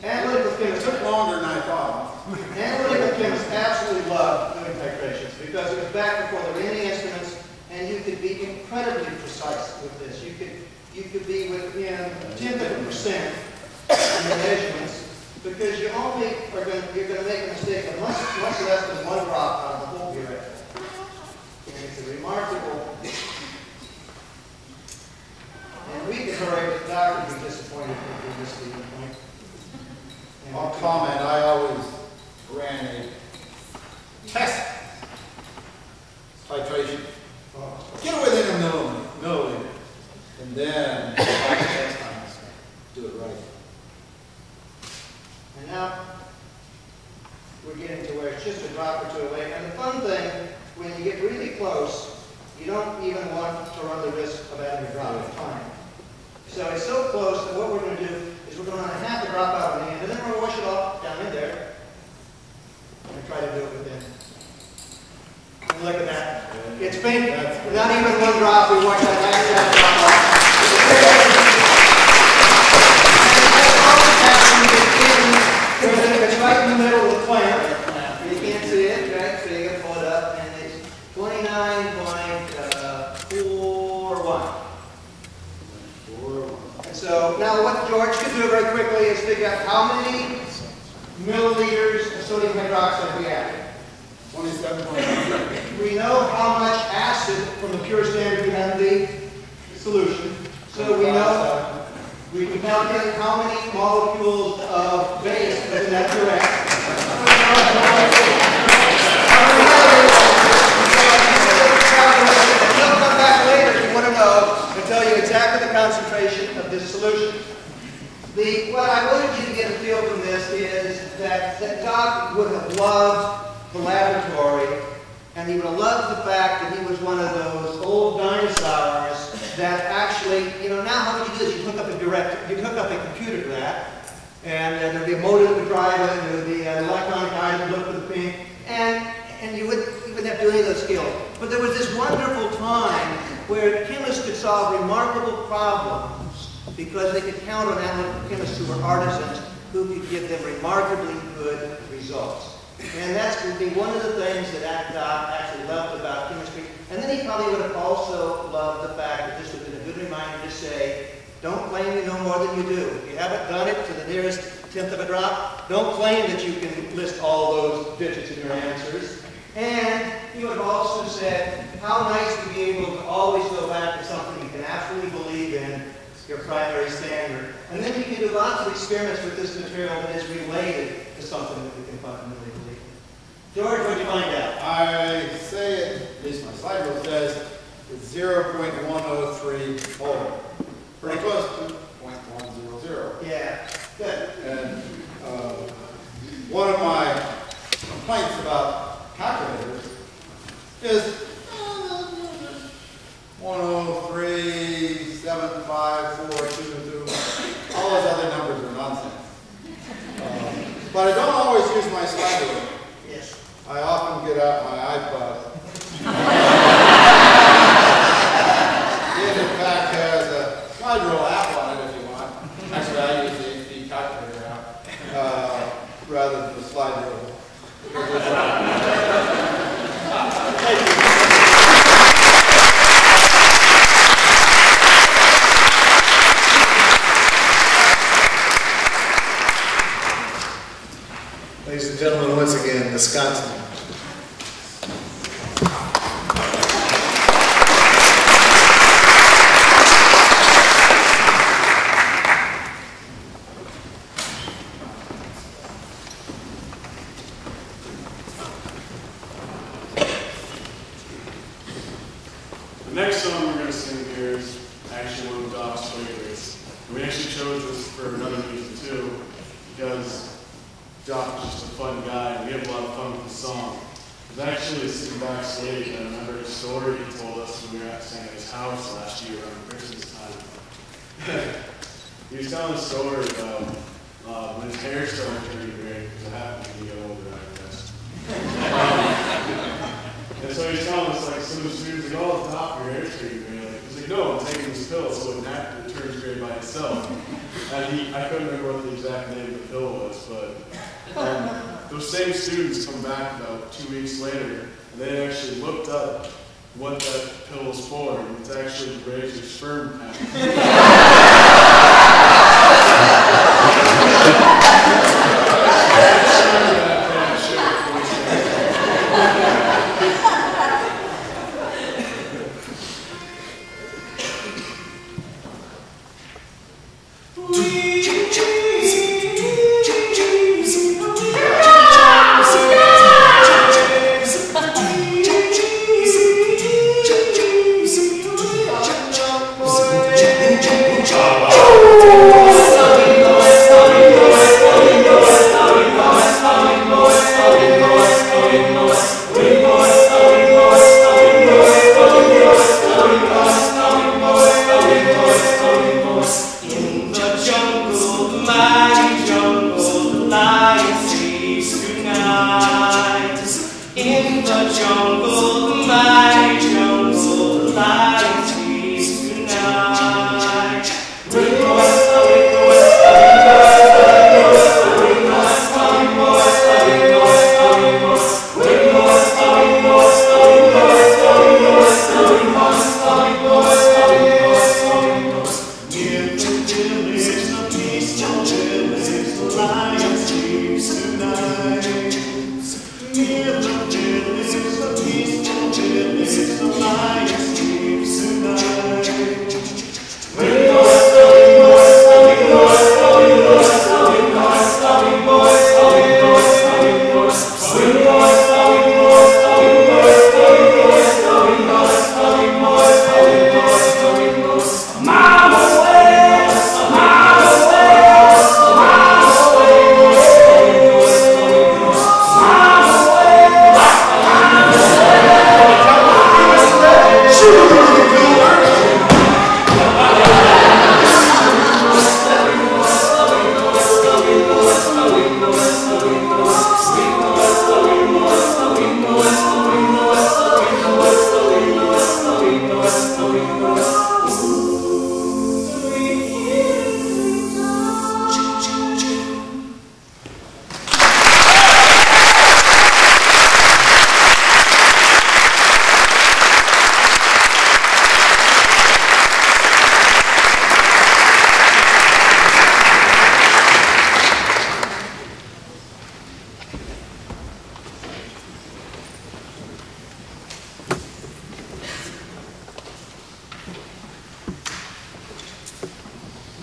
analytical chemists
It took longer than I thought.
Analytical chemists absolutely love doing titrations because it was back before there were any instruments, and you could be incredibly precise with this. You could be within a tenth of a percent in your measurements, because you're going to make a mistake of much less than 1 drop out of the whole burette. And it's a remarkable. And we could hurry, but Doc would be disappointed if we missed the point.
I'll comment, I always
you get really close, you don't even want to run the risk of having a drop of time. So it's so close that what we're going to do is we're going to have to drop out of the hand, and then we're going to wash it off down in there, and try to do it within. And look at that. It's pink. Without even one drop, we wash that last drop off. It's right in the middle of the clamp. You can't see it, right? So you can pull it up, and it's 29.41. And so now what George could do very quickly is figure out how many milliliters of sodium hydroxide we added.
27.1.
We know how much acid from the pure standard we have in the solution. So we know we can calculate how many molecules of base is in that direct. We'll come back later if you want to know and tell you exactly the concentration of this solution. What I wanted you to get a feel from this is that Doc would have loved the laboratory, and he would have loved the fact that he was one of those old dinosaurs that actually, now how would you do this? You hook up a computer to that, and there'd be a motor that would drive it, and there would be an electronic eye that would look for the pink, and you wouldn't have to do any of those skills. But there was this wonderful time where chemists could solve remarkable problems because they could count on analytical chemists who were artisans who could give them remarkably good results. And that's going to be one of the things that Doc actually loved about chemistry. And then he probably would have also loved the fact that this would have been a good reminder to say, don't claim you know more than you do. If you haven't done it to the nearest tenth of a drop, don't claim that you can list all those digits in your answers. And he would have also said, how nice to be able to always go back to something you can absolutely believe in, your primary standard. And then you can do lots of experiments with this material that is related to something that we can fundamentally believe. George, what did you find out?
I say it, at least my slide rule says, it's 0.103 total. Pretty close to 0.100.
Yeah, good.
And one of my complaints about calculators is 103.75422. All those other numbers are nonsense. But I don't always use my slide rule.
Yes.
I often get out my iPod. It in fact has a slide rule app on it if you want. Actually, I use the HD calculator app rather than the slide rule.
Ladies and gentlemen, once again, Wisconsin.
The next song we're going to sing here is actually one of Doc's favorites. And we actually chose this for another reason too, because Doc is just a fun guy, and we have a lot of fun with the song. I was actually sitting backstage, and I remember a story he told us when we were staying at his house last year around Christmas time. He was telling a story about when his hair started turning gray, because it happened when he got older, I guess. And so he was telling us, like, some of the students, like, oh, Doc, your hair's turning gray. Like, he's like, no, I'm taking this pill, so it naturally turns gray by itself. And I couldn't remember what the exact name of the pill was, but those same students come back about 2 weeks later, and they actually looked up what that pill was for, and it's actually to raise your sperm count.
Oh!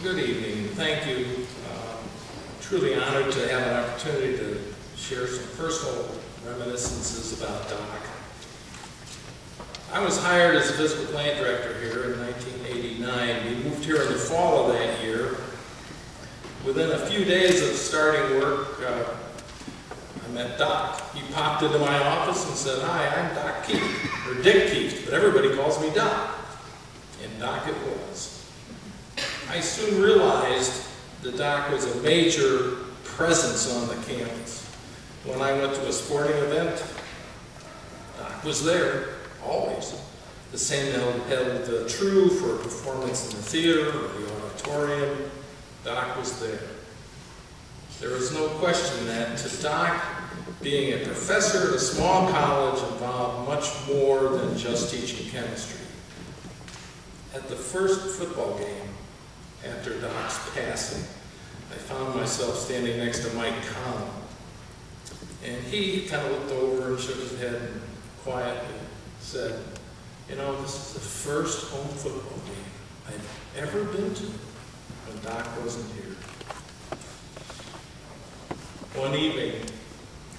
Good evening. Thank you. Truly honored to have an opportunity to share some personal reminiscences about Doc. I was hired as a physical plant director here in 1989. We moved here in the fall of that year. Within a few days of starting work, I met Doc. He popped into my office and said, "Hi, I'm Doc Keefe," or Dick Keefe, but everybody calls me Doc. And Doc it was. I soon realized that Doc was a major presence on the campus. When I went to a sporting event, Doc was there, always. The same held true for a performance in the theater or the auditorium. Doc was there. There was no question that to Doc, being a professor at a small college involved much more than just teaching chemistry. At the first football game after Doc's passing, I found myself standing next to Mike Conlon. And he kind of looked over and shook his head and quietly said, "You know, this is the first home football game I've ever been to when Doc wasn't here." One evening,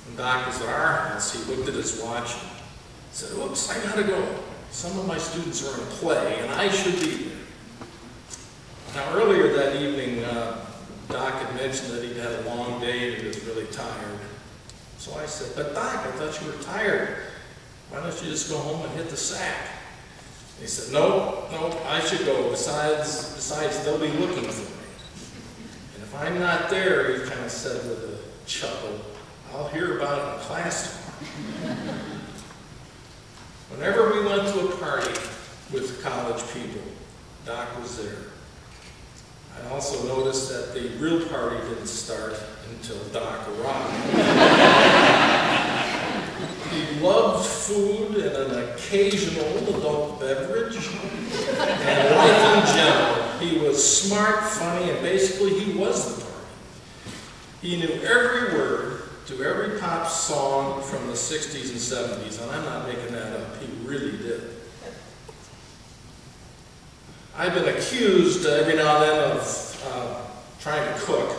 when Doc was at our house, he looked at his watch and said, "Oops, I gotta go. Some of my students are in play and I should be there." Now earlier that evening, Doc had mentioned that he'd had a long day and he was really tired. So I said, "But Doc, I thought you were tired. Why don't you just go home and hit the sack?" And he said, "No, I should go. Besides, they'll be looking for me. And if I'm not there," he kind of said with a chuckle, "I'll hear about it in class tomorrow." Whenever we went to a party with college people, Doc was there. I also noticed that the real party didn't start until Doc arrived. He loved food and an occasional adult beverage, and life in general. He was smart, funny, and basically he was the party. He knew every word to every pop song from the 60s and 70s, and I'm not making that up. He really did. I've been accused every now and then of trying to cook,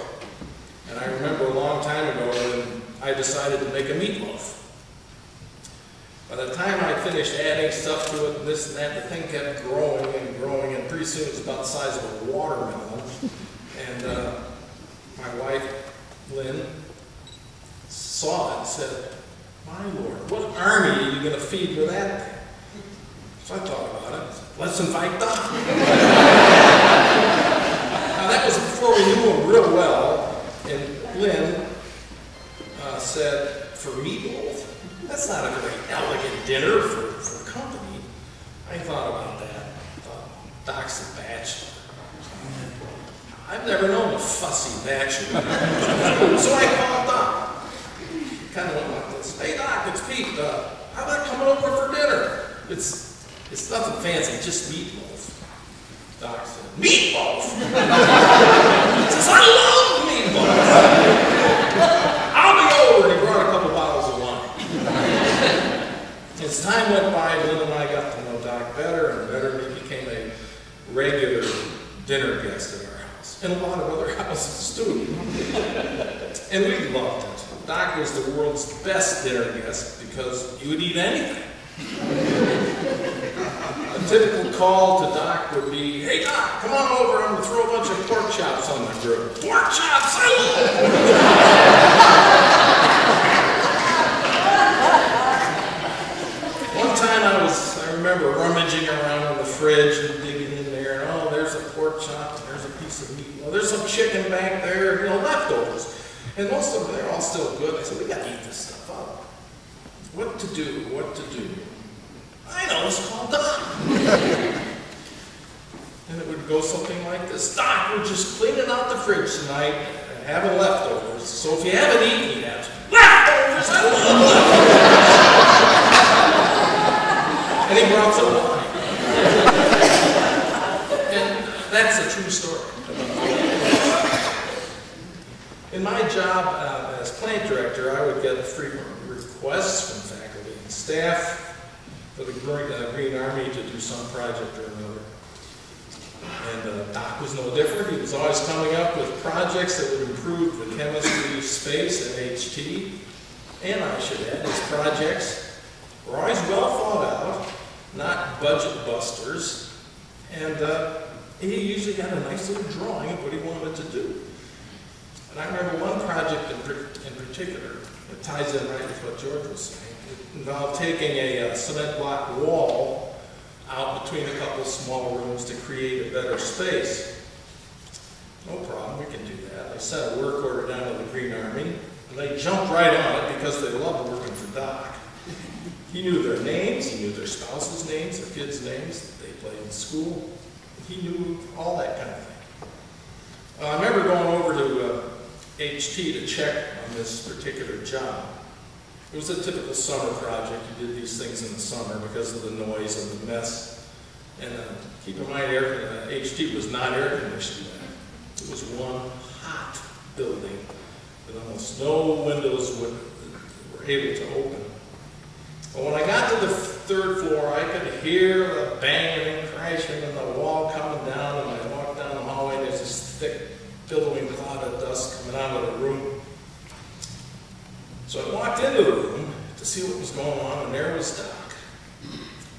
and I remember a long time ago when I decided to make a meatloaf. By the time I finished adding stuff to it, and this and that, the thing kept growing and growing, and pretty soon it was about the size of a watermelon. And my wife, Lynn, saw it and said, "My Lord, what army are you going to feed with that thing?" So I thought about it. Let's invite Doc. Now that was before we knew him real well, and Lynn said, "For meatloaf? That's not a very elegant dinner for company." I thought about that. I thought, Doc's a bachelor. I've never known a fussy bachelor. So I called Doc. He kind of went like this. "Hey Doc, it's Pete. How about coming over for dinner? It's nothing fancy, just meatloaf." Doc said, "Meatloaf?" He says, "I love meatloaf." "I'll be over." And he brought a couple bottles of wine. As time went by, Lynn and I got to know Doc better and better, and he became a regular dinner guest at our house, and a lot of other houses too. And we loved it. Doc was the world's best dinner guest because he would eat anything. A typical call to Doc would be, "Hey Doc, come on over, I'm going to throw a bunch of pork chops on the grill." "Pork chops, I love it." One time I remember rummaging around in the fridge and digging in there, and oh, there's a pork chop, and there's a piece of meat, well, there's some chicken back there, leftovers. And most of them, they're all still good. I said, "We got to eat this stuff up. What to do, what to do?" I know, it's called Doc. And it would go something like this. "Doc, we're just cleaning out the fridge tonight and having leftovers. So if you haven't eaten yet," "Leftovers! I love leftovers!" And he brought some wine. And that's a true story. In my job as plant director, I would get frequent requests from faculty and staff for the Green Army to do some project or another. And Doc was no different. He was always coming up with projects that would improve the chemistry space at HT. And I should add, his projects were always well thought out, not budget busters. And he usually had a nice little drawing of what he wanted to do. And I remember one project in particular that ties in right with what George was saying. It involved taking a cement block wall out between a couple small rooms to create a better space. No problem, we can do that. I sent a work order down to the Green Army, and they jumped right on it because they loved working for Doc. He knew their names, he knew their spouses' names, their kids' names, that they played in school. He knew all that kind of thing. I remember going over to HT to check on this particular job. It was a typical summer project. You did these things in the summer because of the noise and the mess. And keep in mind, HT was not air conditioned then. It was one hot building with almost no windows were able to open. But when I got to the third floor, I could hear the banging and crashing and the wall coming down, and I walked down the hallway, and there's this thick, billowing cloud of dust coming out of the room. So I walked into the room to see what was going on, and there was Doc,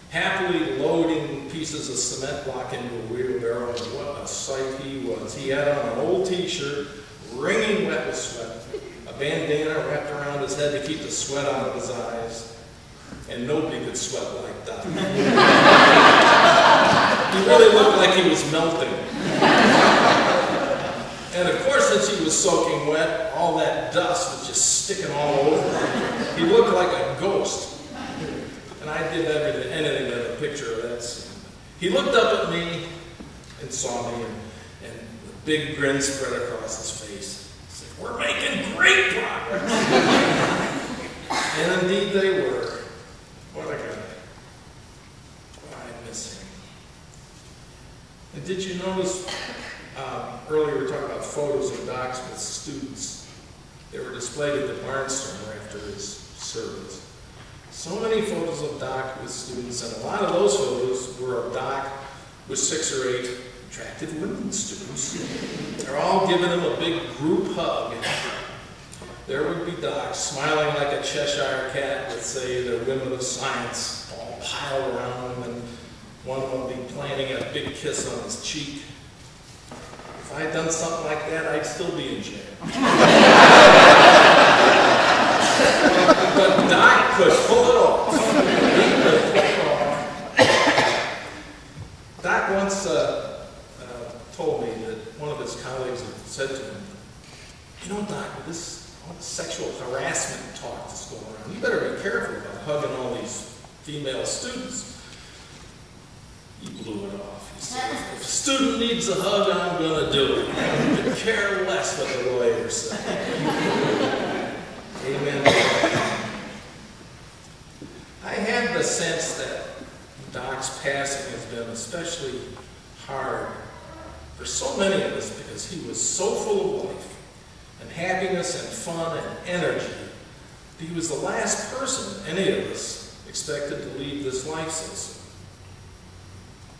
happily loading pieces of cement block into a wheelbarrow, and what a sight he was. He had on an old t-shirt, wringing wet with sweat, a bandana wrapped around his head to keep the sweat out of his eyes. And nobody could sweat like Doc. He really looked like he was melting. And of course, since he was soaking wet, all that dust was just sticking all over him. He looked like a ghost. And I did anything but a picture of that scene. He looked up at me and saw me, and the big grin spread across his face. He said, "We're making great progress." And indeed they were. What a guy. Oh, I miss him. And did you notice, earlier we were talking about photos of Doc's with students. They were displayed at the Barnstormer after his service. So many photos of Doc with students, and a lot of those photos were of Doc with 6 or 8 attractive women students. They're all giving him a big group hug. There would be Doc smiling like a Cheshire cat with, say, the women of science all piled around him, and one would be planting a big kiss on his cheek. If I had done something like that, I'd still be in jail. But Doc could pull it off. He could pull it off. Doc once told me that one of his colleagues had said to him, "You know, Doc, all the sexual harassment talk that's going around, you better be careful about hugging all these female students." He blew it off. He said, "If a student needs a hug, I'm going to do it. I could care less what the lawyers say." Amen. I had the sense that Doc's passing has been especially hard for so many of us because he was so full of life and happiness and fun and energy. He was the last person any of us expected to leave this life so soon.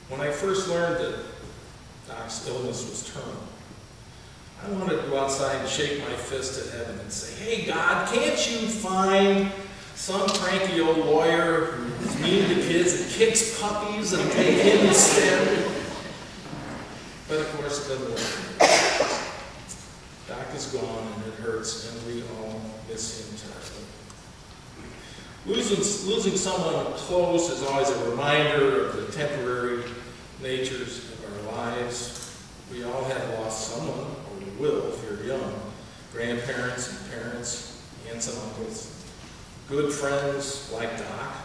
When I first learned that Doc's illness was terminal, I wanted to go outside and shake my fist at heaven and say, "Hey God, can't you find some cranky old lawyer who's mean to kids and kicks puppies and take him instead?" But of course it doesn't work. Doc is gone and it hurts, and we all miss him terribly. Losing someone close is always a reminder of the temporary natures of our lives. We all have lost someone, or we will if you're young. Grandparents and parents, aunts and uncles, good friends like Doc.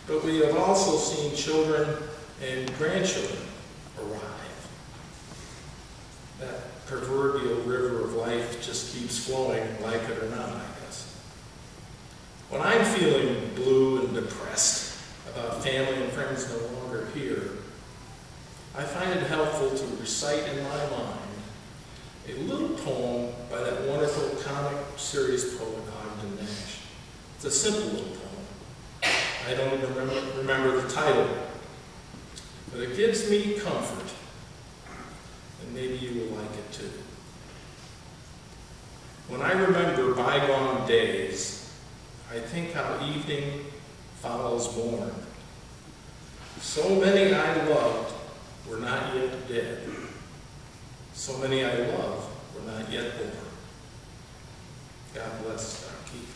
But we have also seen children and grandchildren arrive. That proverbial river of life just keeps flowing, like it or not, I guess. When I'm feeling blue and depressed about family and friends no longer here, I find it helpful to recite in my mind a little poem by that wonderful comic series poet Ogden Nash. It's a simple little poem. I don't even remember the title. but it gives me comfort, and maybe you will like it too. When I remember bygone days, I think how evening follows morn. So many I loved were not yet dead. So many I love were not yet born. God bless Doc Keith.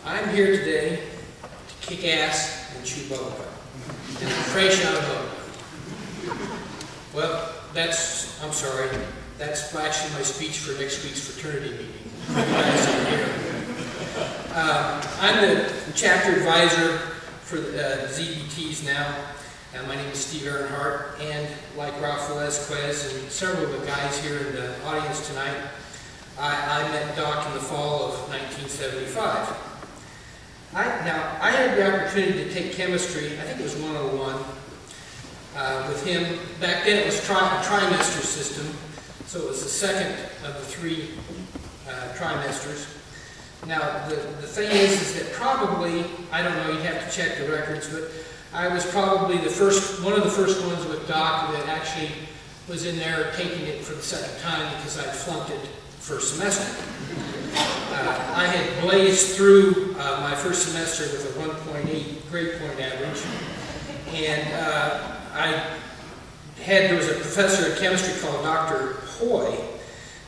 I'm here today to kick ass and chew bubblegum. And I'm fresh out of bubblegum. Well, I'm sorry, that's actually my speech for next week's fraternity meeting. You guys are here. I'm the chapter advisor for the ZBTs now. My name is Steve Earnhardt, and like Ralph Velazquez and several of the guys here in the audience tonight, I met Doc in the fall of 1975. I had the opportunity to take chemistry, I think it was 101, with him. Back then it was a trimester system, so it was the second of the 3 trimesters. Now, the thing is that probably, I don't know, you'd have to check the records, but I was probably one of the first ones with Doc that actually was in there taking it for the second time because I'd flunked it first semester. I had blazed through my first semester with a 1.8 grade point average, and there was a professor of chemistry called Dr. Hoy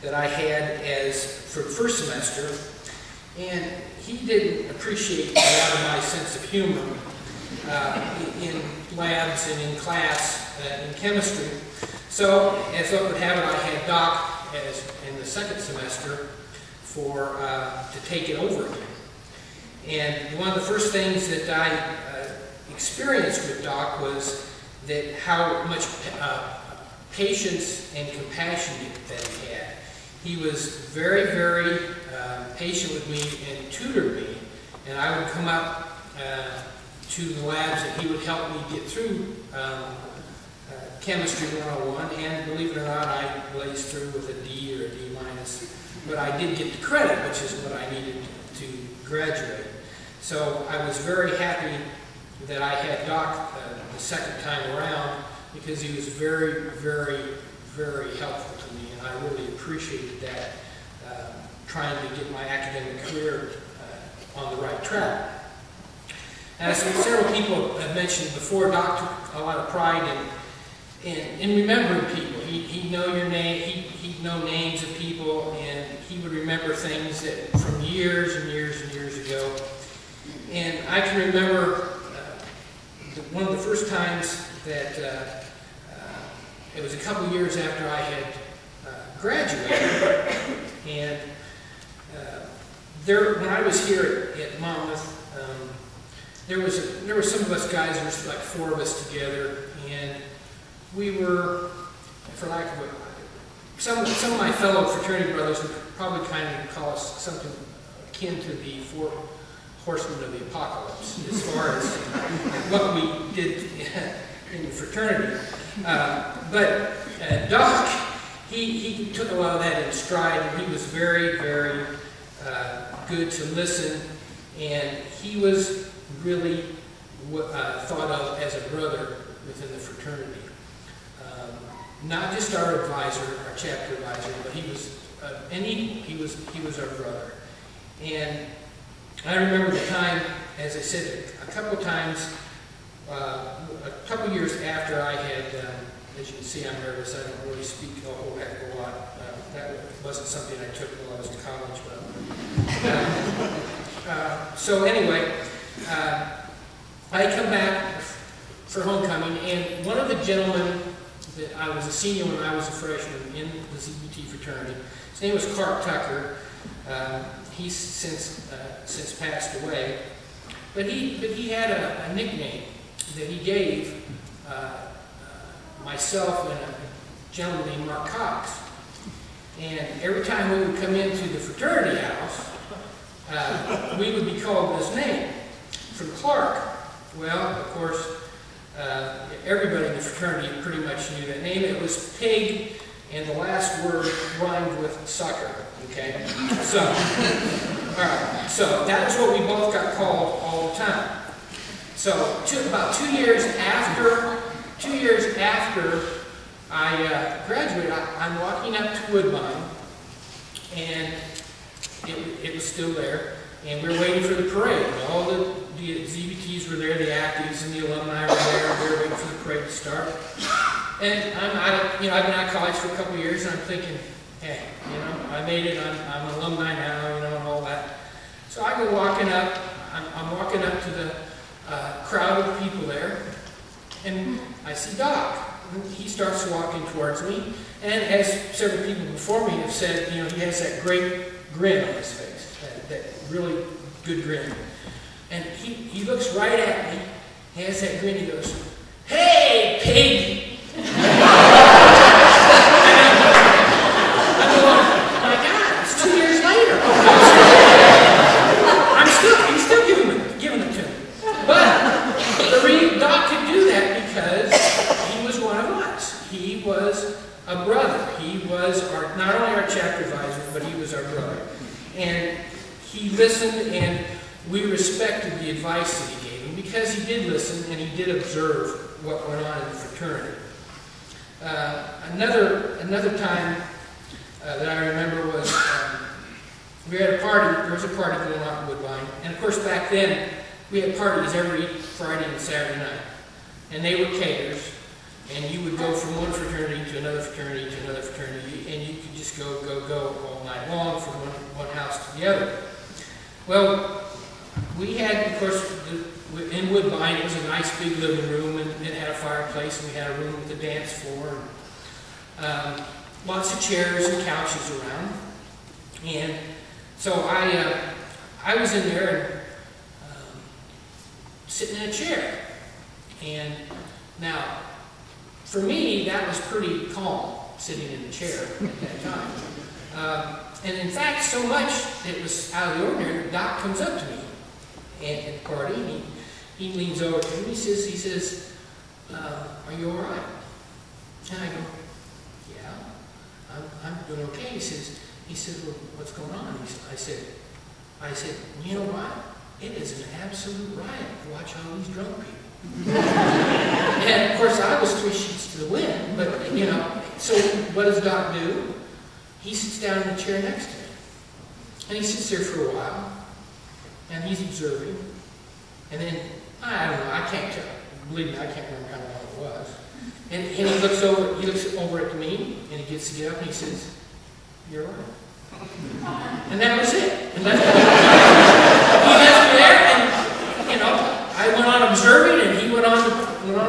that I had for the first semester, and he didn't appreciate a lot of my sense of humor in labs and in class in chemistry. So, as luck would have it, I had Doc in the second semester to take it over again. And one of the first things that I experienced with Doc was that how much patience and compassion that he had. He was very, very patient with me and tutored me, and I would come up to the labs and he would help me get through Chemistry 101, and believe it or not, I blazed through with a D or a D minus. But I did get the credit, which is what I needed to graduate. So I was very happy that I had Doc the second time around, because he was very, very, very helpful to me, and I really appreciated that trying to get my academic career on the right track. As several people have mentioned before, Doc took a lot of pride in remembering people. He'd know your name, he'd know names of people, and he would remember things that from years and years and years ago. And I can remember one of the first times that it was a couple years after I had graduated, and when I was here at Monmouth, there were some of us guys, there was like 4 of us together, and we were, for lack of some of my fellow fraternity brothers would probably kind of call us something akin to the 4 horsemen of the apocalypse, as far as what we did in the fraternity. But Doc, he took a lot of that in stride, and he was very, very good to listen, and he was really thought of as a brother within the fraternity. Not just our advisor, our chapter advisor, but he was an equal. He was our brother. And I remember the time, as I said, a couple times, a couple years after I had, as you can see, I'm nervous. I don't really speak a whole heck of a lot. That wasn't something I took while I was in college. So anyway, I come back for homecoming, and one of the gentlemen that I was a senior when I was a freshman in the ZBT fraternity, his name was Clark Tucker. He's since passed away, but he had a nickname that he gave myself and a gentleman named Mark Cox. And every time we would come into the fraternity house, we would be called this name from Clark. Well, of course, everybody in the fraternity pretty much knew that name. It was Pig, and the last word rhymed with sucker. Okay, so all right, so that was what we both got called all the time. So about 2 years after I graduated, I'm walking up to Woodbine, and it was still there, and we were waiting for the parade. All the ZBTs were there, the actives and the alumni were there, and we were waiting for the parade to start. And I've been out of college for a couple of years, and I'm thinking, hey, I made it, I'm an alumni now, and all that. So I go walking up, I'm walking up to the crowd of people there, and I see Doc. He starts walking towards me, and as several people before me have said, he has that great grin on his face, that really good grin. And he looks right at me, he has that grin, he goes, "Hey, Pig!" I'm going, my God, it's 2 years later. He's still giving it to me. But Doc could do that because he was one of us. He was a brother. He was not only our chapter advisor, but he was our brother. And he listened, and we respected the advice that he gave him because he did listen and he did observe what went on in the fraternity. Another time that I remember was we had a party. There was a party going on in Woodbine, and of course back then we had parties every Friday and Saturday night, and they were caters, and you would go from one fraternity to another fraternity to another fraternity, and you could just go all night long from one house to the other. Well, we had, of course, in Woodbine, it was a nice big living room, and it had a fireplace, and we had a room with a dance floor, and lots of chairs and couches around. And so I was in there and sitting in a chair. And now, for me, that was pretty calm, sitting in a chair at that time. And in fact, so much it was out of the ordinary, Doc comes up to me at the party, and he leans over to me, he says, "Are you all right?" And I go, "Yeah, I'm doing okay." He says, "Well, what's going on?" I said, "You know what? It is an absolute riot to watch all these drunk people." And of course, I was 3 sheets to the wind, but so what does Doc do? He sits down in the chair next to me.
And he sits there for a while, and he's observing. And then, I don't know, I can't tell. Believe me, I can't remember how long it was. And he looks over at me, and he gets to get up, and he says, "You're right." And that was it. And left he left me there, and, you know, I went on observing, and he went on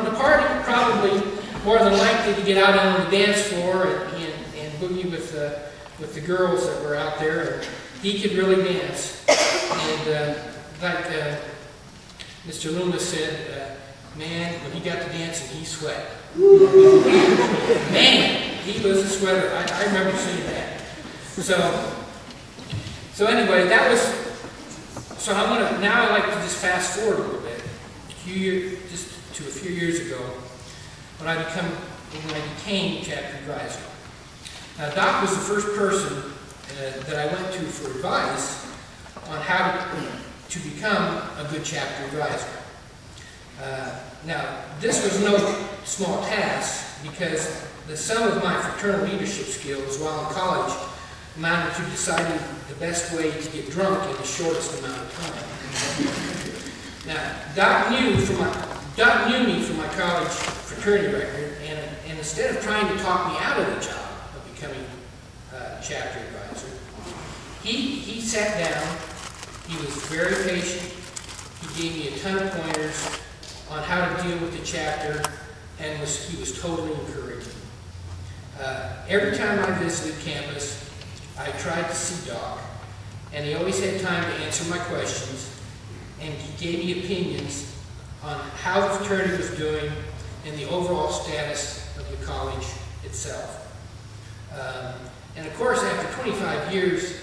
to party, probably more than likely to get out on the dance floor and boogie with the girls that were out there. And he could really dance. And like Mr. Loomis said, man, when he got to dancing, he sweat. Man, he was a sweater. I remember seeing that. So anyway, that was. So now I like to just fast forward a little bit, just to a few years ago, when I became chapter advisor. Now, Doc was the first person that I went to for advice on how to become a good chapter advisor. Now, this was no small task, because the sum of my fraternal leadership skills while in college amounted to deciding the best way to get drunk in the shortest amount of time. Now, Doc knew me from my college fraternity record, and instead of trying to talk me out of the job of becoming chapter advisor, he sat down. He was very patient. He gave me a ton of pointers on how to deal with the chapter, and he was totally encouraging. Every time I visited campus, I tried to see Doc, and he always had time to answer my questions, and he gave me opinions on how the fraternity was doing and the overall status of the college itself. And of course, after 25 years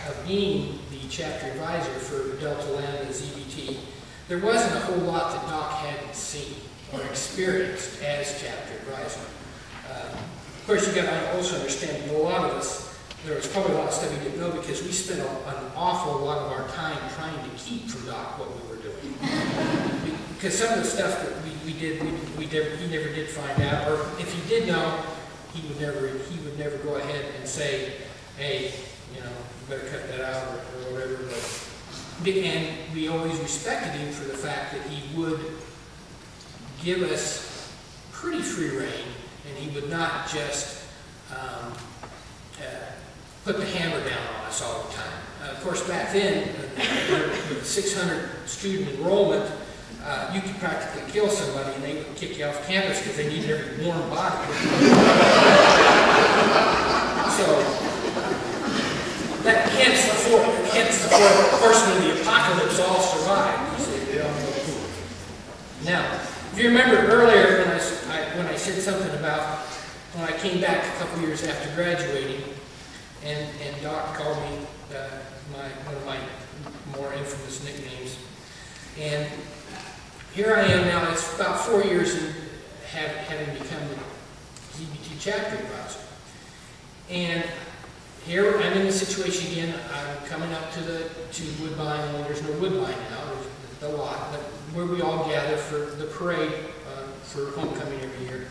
of being the chapter advisor for Delta Lambda ZBT, there wasn't a whole lot that Doc hadn't seen or experienced as chapter advisor. Of course, you got to also understand that a lot of us, there was probably a lot of stuff we didn't know, because we spent an awful lot of our time trying to keep from Doc what we were doing. Because some of the stuff that we did, he never did find out, or if he did know, he would never go ahead and say, "Hey, you know, you better cut that out," or whatever. And we always respected him for the fact that he would give us pretty free rein, and he would not just put the hammer down on us all the time. Of course, back then, with 600 student enrollment, you could practically kill somebody and they would kick you off campus because they needed every warm body. So, hence the four horsemen of the apocalypse all survived. You see. Now, if you remember earlier when I said something about when I came back a couple years after graduating, and Doc called me one of my more infamous nicknames. And here I am now, it's about 4 years in having become the ZBT chapter advisor. And here I'm in the situation again. I'm coming up to Woodbine. Well, there's no Woodbine now, there's the lot, but where we all gather for the parade for homecoming every year.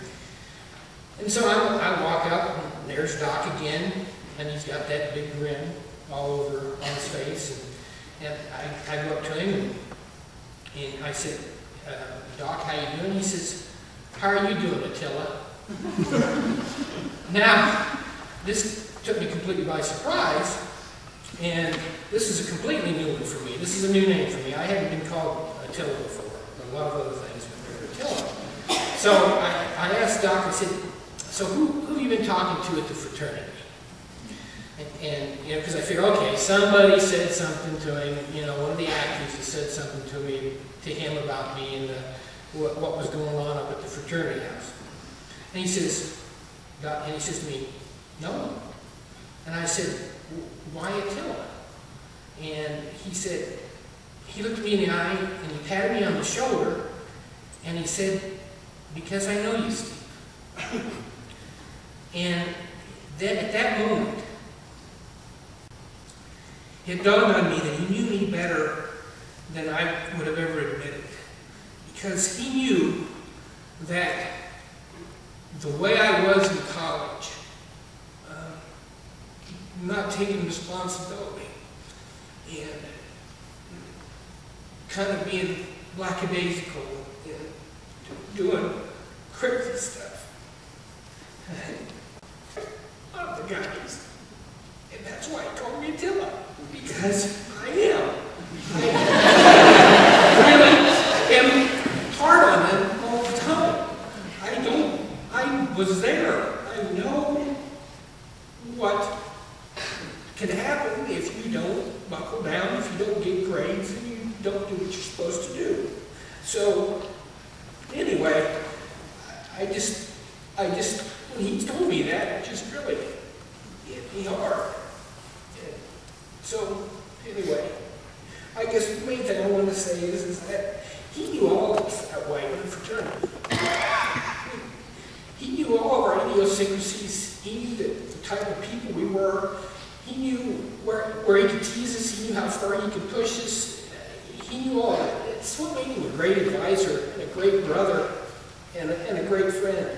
And so I walk up, and there's Doc again, and he's got that big grin all over on his face. And I go up to him, and I said, "Doc, how you doing?" He says, "How are you doing, Attila?" Now, this took me completely by surprise, and this is a completely new one for me. This is a new name for me. I haven't been called Attila before, a lot of other things, but never Attila. So I asked Doc, I said, "So who have you been talking to at the fraternity?" And you know, because I figure, okay, somebody said something to him, you know, one of the actors has said something to him about me and what was going on up at the fraternity house. And he says to me, "No." And I said, "Why Attila?" And he said, he looked me in the eye and he patted me on the shoulder and he said, "Because I know you, Steve." And then at that moment, it dawned on me that he knew me better than I would have ever admitted. Because he knew that the way I was in college not taking responsibility and kind of being lackadaisical and doing crazy stuff. I'm the guys, and that's why he called me Attila, because I am. I really am hard on them all the time. I was there. I know what can happen if you don't buckle down, if you don't get grades, and you don't do what you're supposed to do. So, anyway, I just, when he told me that, it just really hit me hard. And so, anyway, I guess the main thing I want to say is that he knew all of us that way in the fraternity. He knew all of our idiosyncrasies. He knew the type of people we were. He knew where he could tease us. He knew how far he could push us. He knew all that. It's what made him a great advisor and a great brother and a great friend.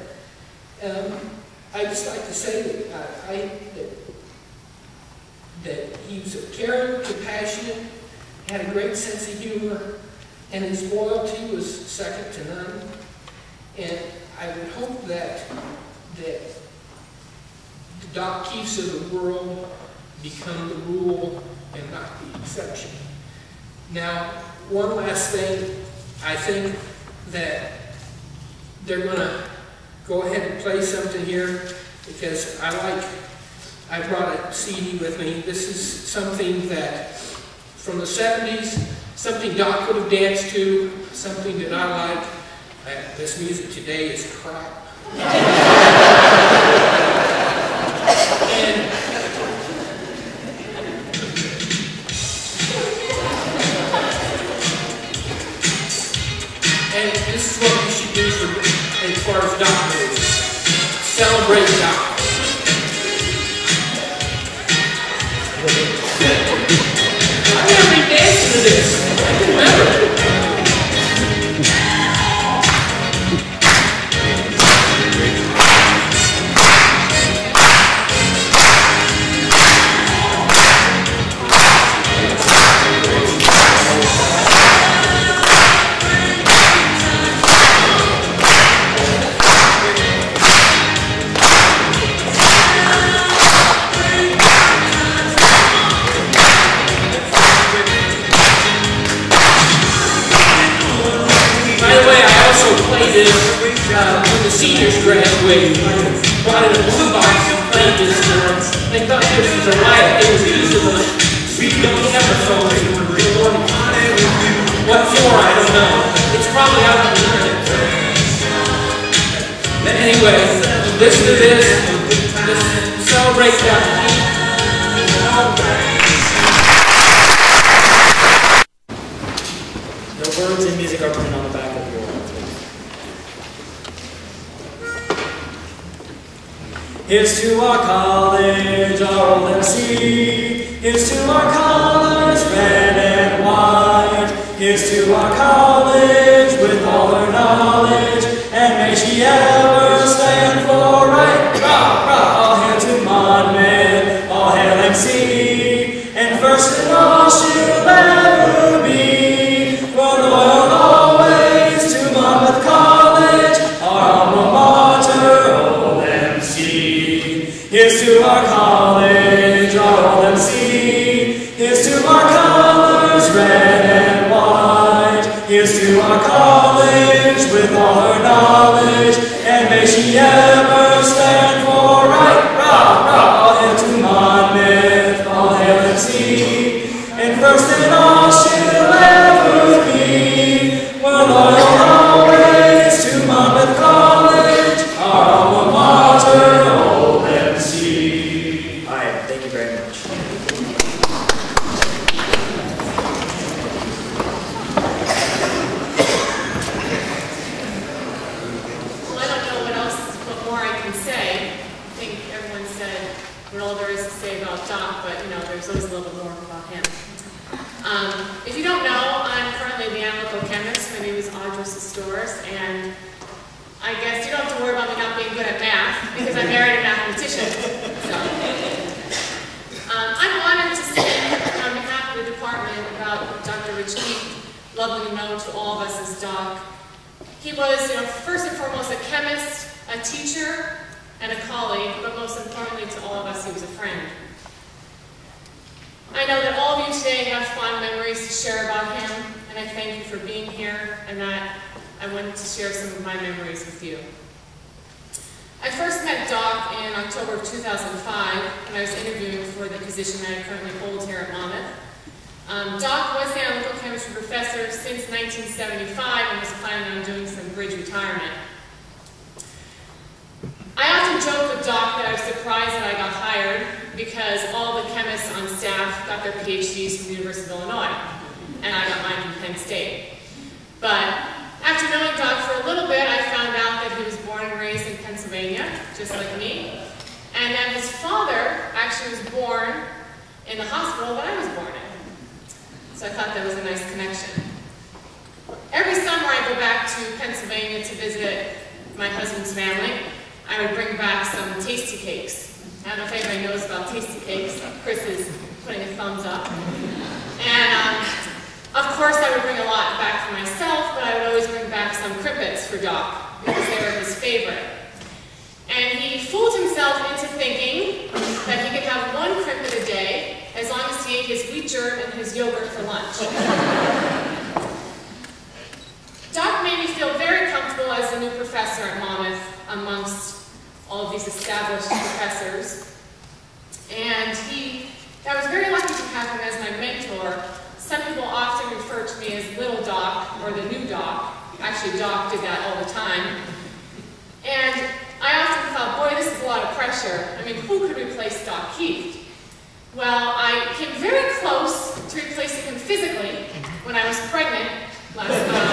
I just like to say that he was caring, compassionate, had a great sense of humor, and his loyalty was second to none. And I would hope that the Doc Keefes of the world become the rule and not the exception. Now, one last thing, I think that they're going to go ahead and play something here because I brought a CD with me. This is something that from the 70s, something Doc would have danced to, something that I like. This music today is crap. And this is what we should do as far as Doc goes. Celebrate Doc. I've never been dancing to this. I can remember. When the seniors graduated, brought in a blue box and played this for them. They thought this was a riot. They were using the speed-going episodes. What for, I don't know. It's probably out on the internet. Anyway, listen to this. Let's celebrate that.
The words and music are printed on the back of your wall. Here's to our college, our old MC. Here's to our colors, red and white. Here's to our college, with all her knowledge. And may she ever stand for right. Rah, rah, all hail to Monmouth, all hail MC. And first in all she'll ever be. We're loyal always to Monmouth College, our alma mater, old MC. Here's to our college, our old MC. Here's to our colors, red and white. Here's to our college, with all her knowledge. And may she ever stand for right. Rah, rah, all hail to Monmouth, all hail MC. And first in all she'll ever be. We're loyal always to Monmouth College, our alma mater, old MC. All right, thank you very much.
Well, I don't know what more I can say. I think everyone said what all there is to say about Doc, but there's always a little bit more about him. If you don't know, I'm currently the analytical chemist. My name is Audra Sistores, and I guess you don't have to worry about me not being good at math, because I married a mathematician. So. lovely to know to all of us as Doc. He was, first and foremost a chemist, a teacher, and a colleague, but most importantly to all of us, he was a friend. I know that all of you today have fond memories to share about him, and I thank you for being here, and that I wanted to share some of my memories with you. I first met Doc in October of 2005 when I was interviewing for the position that I currently hold here at Monmouth. Doc was the analytical chemistry professor since 1975 and was planning on doing some bridge retirement. I often joke with Doc that I was surprised that I got hired because all the chemists on staff got their PhDs from the University of Illinois, and I got mine from Penn State. But after knowing Doc for a little bit, I found out that he was born and raised in Pennsylvania, just like me, and that his father actually was born in the hospital that I was born in. So I thought that was a nice connection. Every summer I go back to Pennsylvania to visit my husband's family. I would bring back some tasty cakes. I don't know if anybody knows about tasty cakes. Chris is putting a thumbs up. And of course I would bring a lot back for myself, but I would always bring back some Crimpets for Doc because they were his favorite. And he fooled himself into thinking that he could have one Crimpet a day as long as he ate his wheat germ and his yogurt for lunch. Doc made me feel very comfortable as a new professor at Monmouth amongst all of these established professors. And I was very lucky to have him as my mentor. Some people often refer to me as Little Doc or the New Doc. Actually, Doc did that all the time. And I often thought, boy, this is a lot of pressure. I mean, who could replace Doc Keith? Well, I came very close to replacing him physically when I was pregnant last month.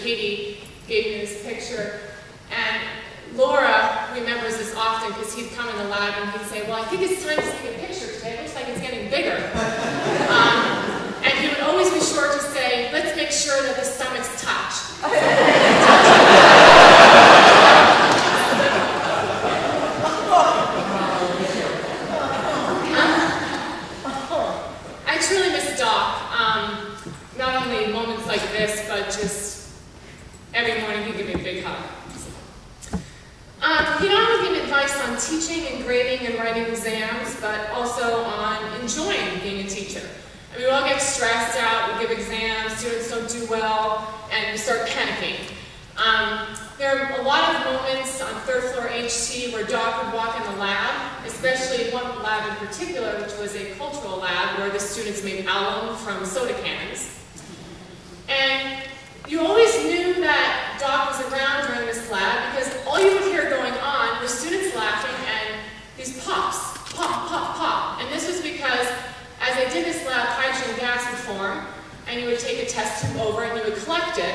Katie gave me this picture, and Laura remembers this often because he'd come in the lab and he'd say, well, I think it's time to take a picture today. It looks like it's getting bigger. And he would always be sure to say, let's make sure that the stomachs touch. I truly miss Doc. Not only moments like this, but just every morning he'd give me a big hug. He not only gave me advice on teaching and grading and writing exams, but also on enjoying being a teacher. I mean, we all get stressed out, we give exams, students don't do well, and we start panicking. There are a lot of moments on third floor HT where Doc would walk in the lab, especially one lab in particular, which was a cultural lab where the students made alum from soda cans. And you always knew that Doc was around during this lab because all you would hear going on were students laughing and these pops, pop, pop, pop. And this was because as they did this lab, hydrogen gas would form, and you would take a test tube over and you would collect it,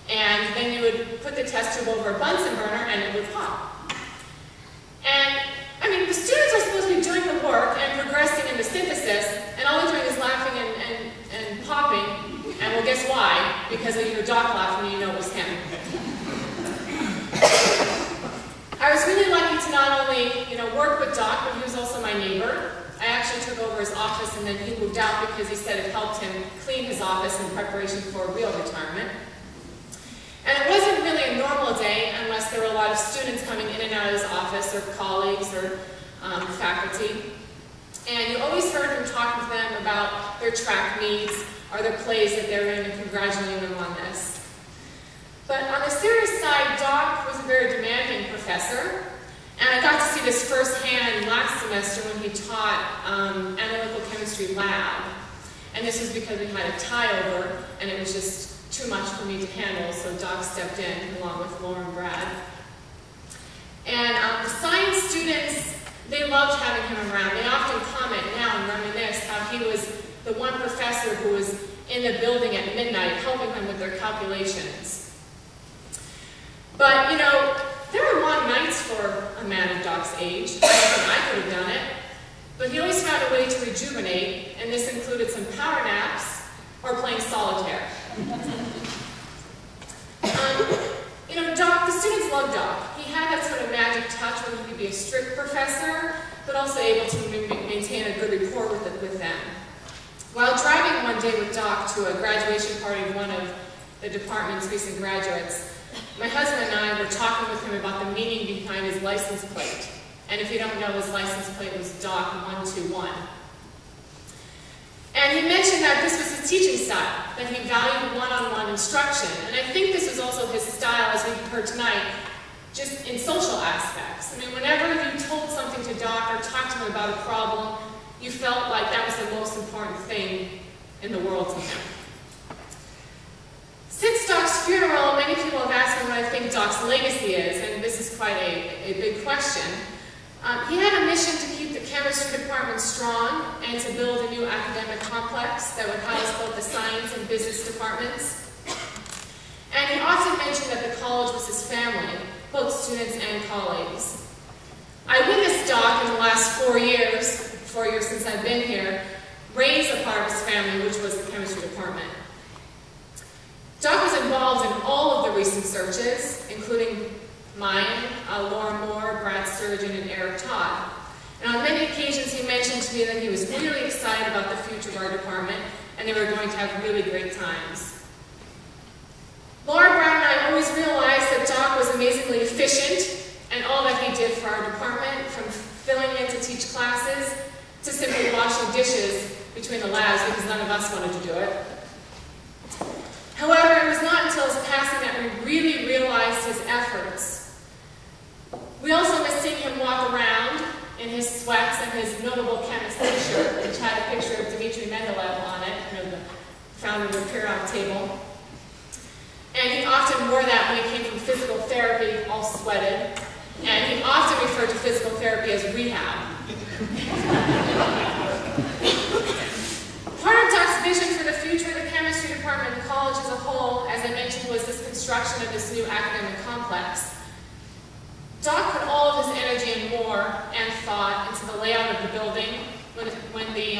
and then you would put the test tube over a Bunsen burner and it would pop. And I mean, the students are supposed to be doing the work and progressing in the synthesis, and all they're doing is laughing and popping. And well, guess why? Because you hear Doc laughing and you know it was him. I was really lucky to not only, work with Doc, but he was also my neighbor. I actually took over his office and then he moved out because he said it helped him clean his office in preparation for real retirement. And it wasn't really a normal day unless there were a lot of students coming in and out of his office, or colleagues, or faculty. And you always heard him talking to them about their track meets, or their plays that they're in, and congratulating them on this. But on the serious side, Doc was a very demanding professor, and I got to see this firsthand last semester when he taught analytical chemistry lab. And this was because we had a tie-over, and it was just too much for me to handle, so Doc stepped in along with Lauren Brad. And the science students, they loved having him around. They often comment now and reminisce how he was the one professor who was in the building at midnight helping them with their calculations. But, there are long nights for a man of Doc's age. I don't think I could have done it. but he always found a way to rejuvenate, and this included some power naps or playing solitaire. Doc, the students loved Doc. He had that sort of magic touch where he could be a strict professor, but also able to maintain a good rapport with them. While driving one day with Doc to a graduation party of one of the department's recent graduates, my husband and I were talking with him about the meaning behind his license plate. And if you don't know, his license plate was Doc 121. And he mentioned that this was his teaching style, that he valued one-on-one instruction. And I think this was also his style, as we've heard tonight, just in social aspects. I mean, whenever you told something to Doc or talked to him about a problem, you felt like that was the most important thing in the world to him. Since Doc's funeral, many people have asked me what I think Doc's legacy is, and this is quite a big question. He had a mission to keep the chemistry department strong and to build a new academic complex that would house both the science and business departments. And he often mentioned that the college was his family, both students and colleagues. I witnessed Doc in the last 4 years since I've been here, raise a part of his family, which was the chemistry department. Doc was involved in all of the recent searches, including mine, Laura Moore, Brad Sturgeon, and Eric Todd. And on many occasions he mentioned to me that he was really excited about the future of our department and they were going to have really great times. Laura Brown and I always realized that Doc was amazingly efficient and all that he did for our department, from filling in to teach classes to simply washing dishes between the labs because none of us wanted to do it. However, it was not until his passing that we really realized his efforts. We also missed seeing him walk around in his sweats and his notable chemist t-shirt, which had a picture of Dmitry Mendeleev on it, the founder of the periodic table. And he often wore that when he came from physical therapy, all sweated. And he often referred to physical therapy as rehab. Part of Doc's vision for the future of the chemistry department and the college as a whole, as I mentioned, was this construction of this new academic complex. Doc put all of his energy and more and thought into the layout of the building. When the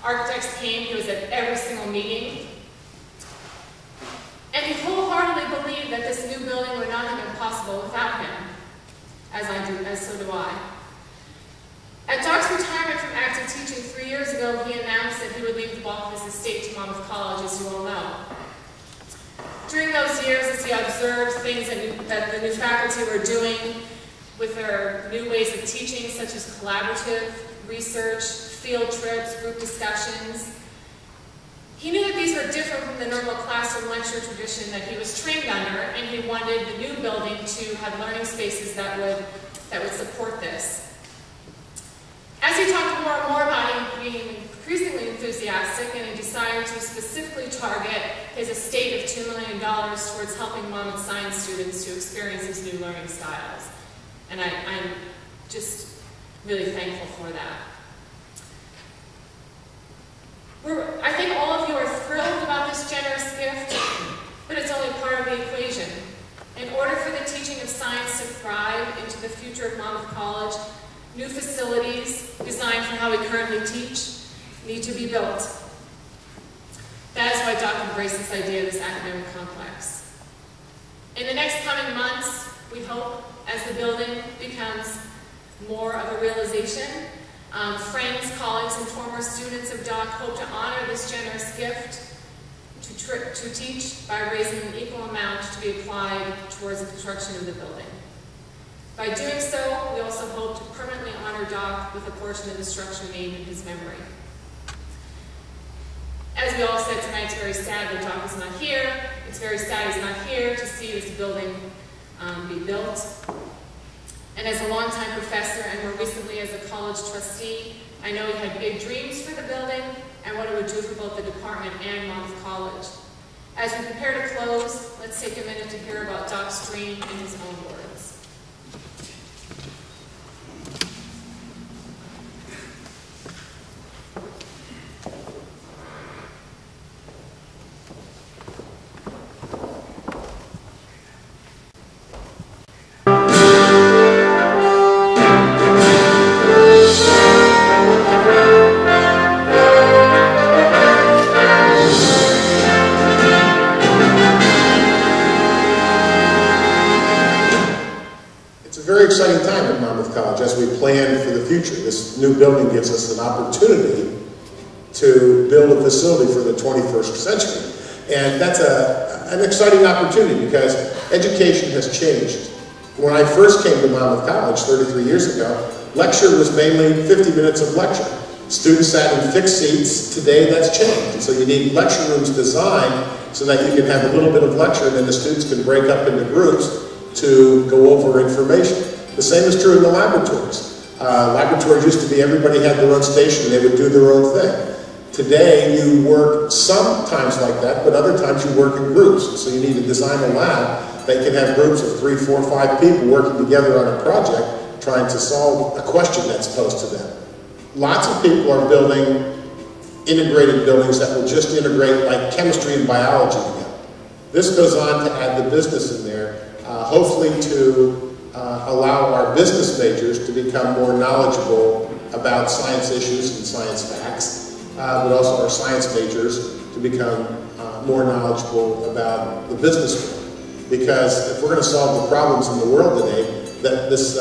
architects came, he was at every single meeting. And he wholeheartedly believed that this new building would not have been possible without him, as so do I. At Doc's retirement from active teaching 3 years ago, he announced that he would leave the bulk of his estate to Monmouth College, as you all know. During those years, as he observed things that the new faculty were doing with their new ways of teaching, such as collaborative research, field trips, group discussions, he knew that these were different from the normal classroom lecture tradition that he was trained under, and he wanted the new building to have learning spaces that would support this. As he talked more and more about him being increasingly enthusiastic, and he decided to specifically target his estate of $2 million towards helping Monmouth science students to experience these new learning styles. And I'm just really thankful for that. I think all of you are thrilled about this generous gift, but it's only part of the equation. In order for the teaching of science to thrive into the future of Monmouth College, new facilities designed for how we currently teach need to be built. That is why Doc embraced this idea of this academic complex. In the next coming months, we hope, as the building becomes more of a realization, friends, colleagues, and former students of Doc hope to honor this generous gift to teach by raising an equal amount to be applied towards the construction of the building. By doing so, we also hope to permanently honor Doc with a portion of the structure named in his memory. As we all said tonight, it's very sad that Doc is not here. It's very sad he's not here to see this building be built. And as a longtime professor and more recently as a college trustee, I know he had big dreams for the building and what it would do for both the department and Monmouth College. As we prepare to close, let's take a minute to hear about Doc's dream in his own words.
It's a very exciting time at Monmouth College as we plan for the future. This new building gives us an opportunity to build a facility for the 21st century. And that's an exciting opportunity because education has changed. When I first came to Monmouth College 33 years ago, lecture was mainly 50 minutes of lecture. Students sat in fixed seats. Today that's changed. And so you need lecture rooms designed so that you can have a little bit of lecture and then the students can break up into groups to go over information. The same is true in the laboratories. Laboratories used to be everybody had their own station and they would do their own thing. Today, you work sometimes like that, but other times you work in groups. So you need to design a lab that can have groups of 3, 4, 5 people working together on a project trying to solve a question that's posed to them. Lots of people are building integrated buildings that will just integrate like chemistry and biology together. This goes on to add the business in there, hopefully to allow our business majors to become more knowledgeable about science issues and science facts. But also our science majors to become more knowledgeable about the business world. Because if we're going to solve the problems in the world today, that this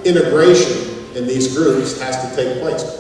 integration in these groups has to take place.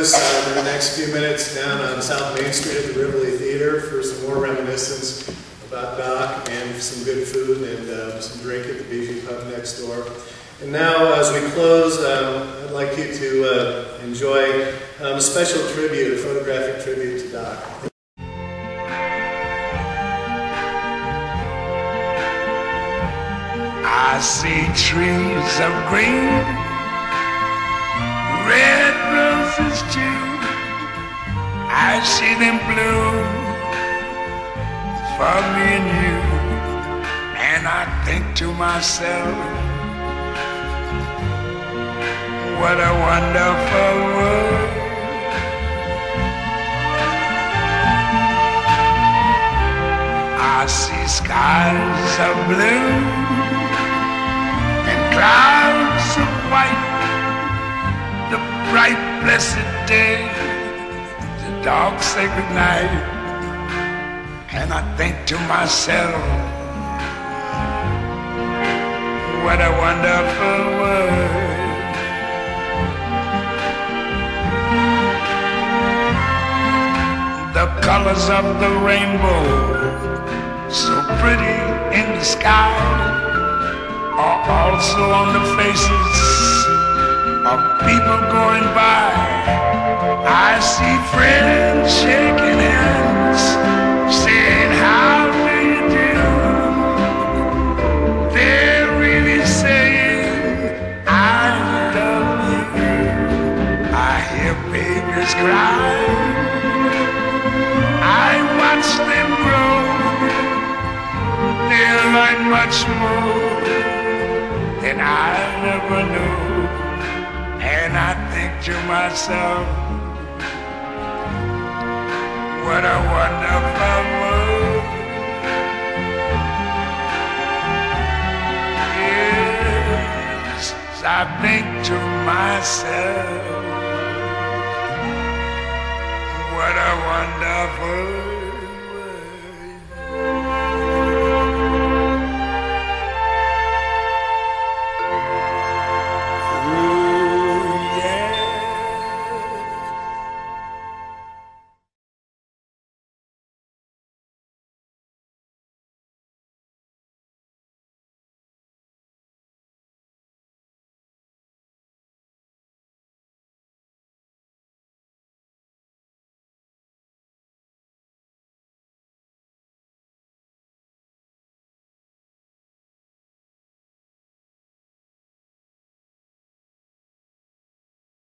In the next few minutes down on South Main Street at the Rivoli Theater for some more reminiscence about Doc and some good food and some drink at the Bijou Pub next door. And now as we close, I'd like you to enjoy a special tribute, a photographic tribute to Doc.
I see trees of green, red roses too. I see them bloom for me and you, and I think to myself, what a wonderful world. I see skies of blue and clouds of white, the bright blessed day, the dark sacred night, and I think to myself, what a wonderful world. The colors of the rainbow, so pretty in the sky, are also on the faces of people going by. I see friends shaking hands, saying, how do you do? They're really saying, I love you. I hear babies cry, I watch them grow. They learn much more than I never knew. And I think to myself, what a wonderful world. Yes, I think to myself,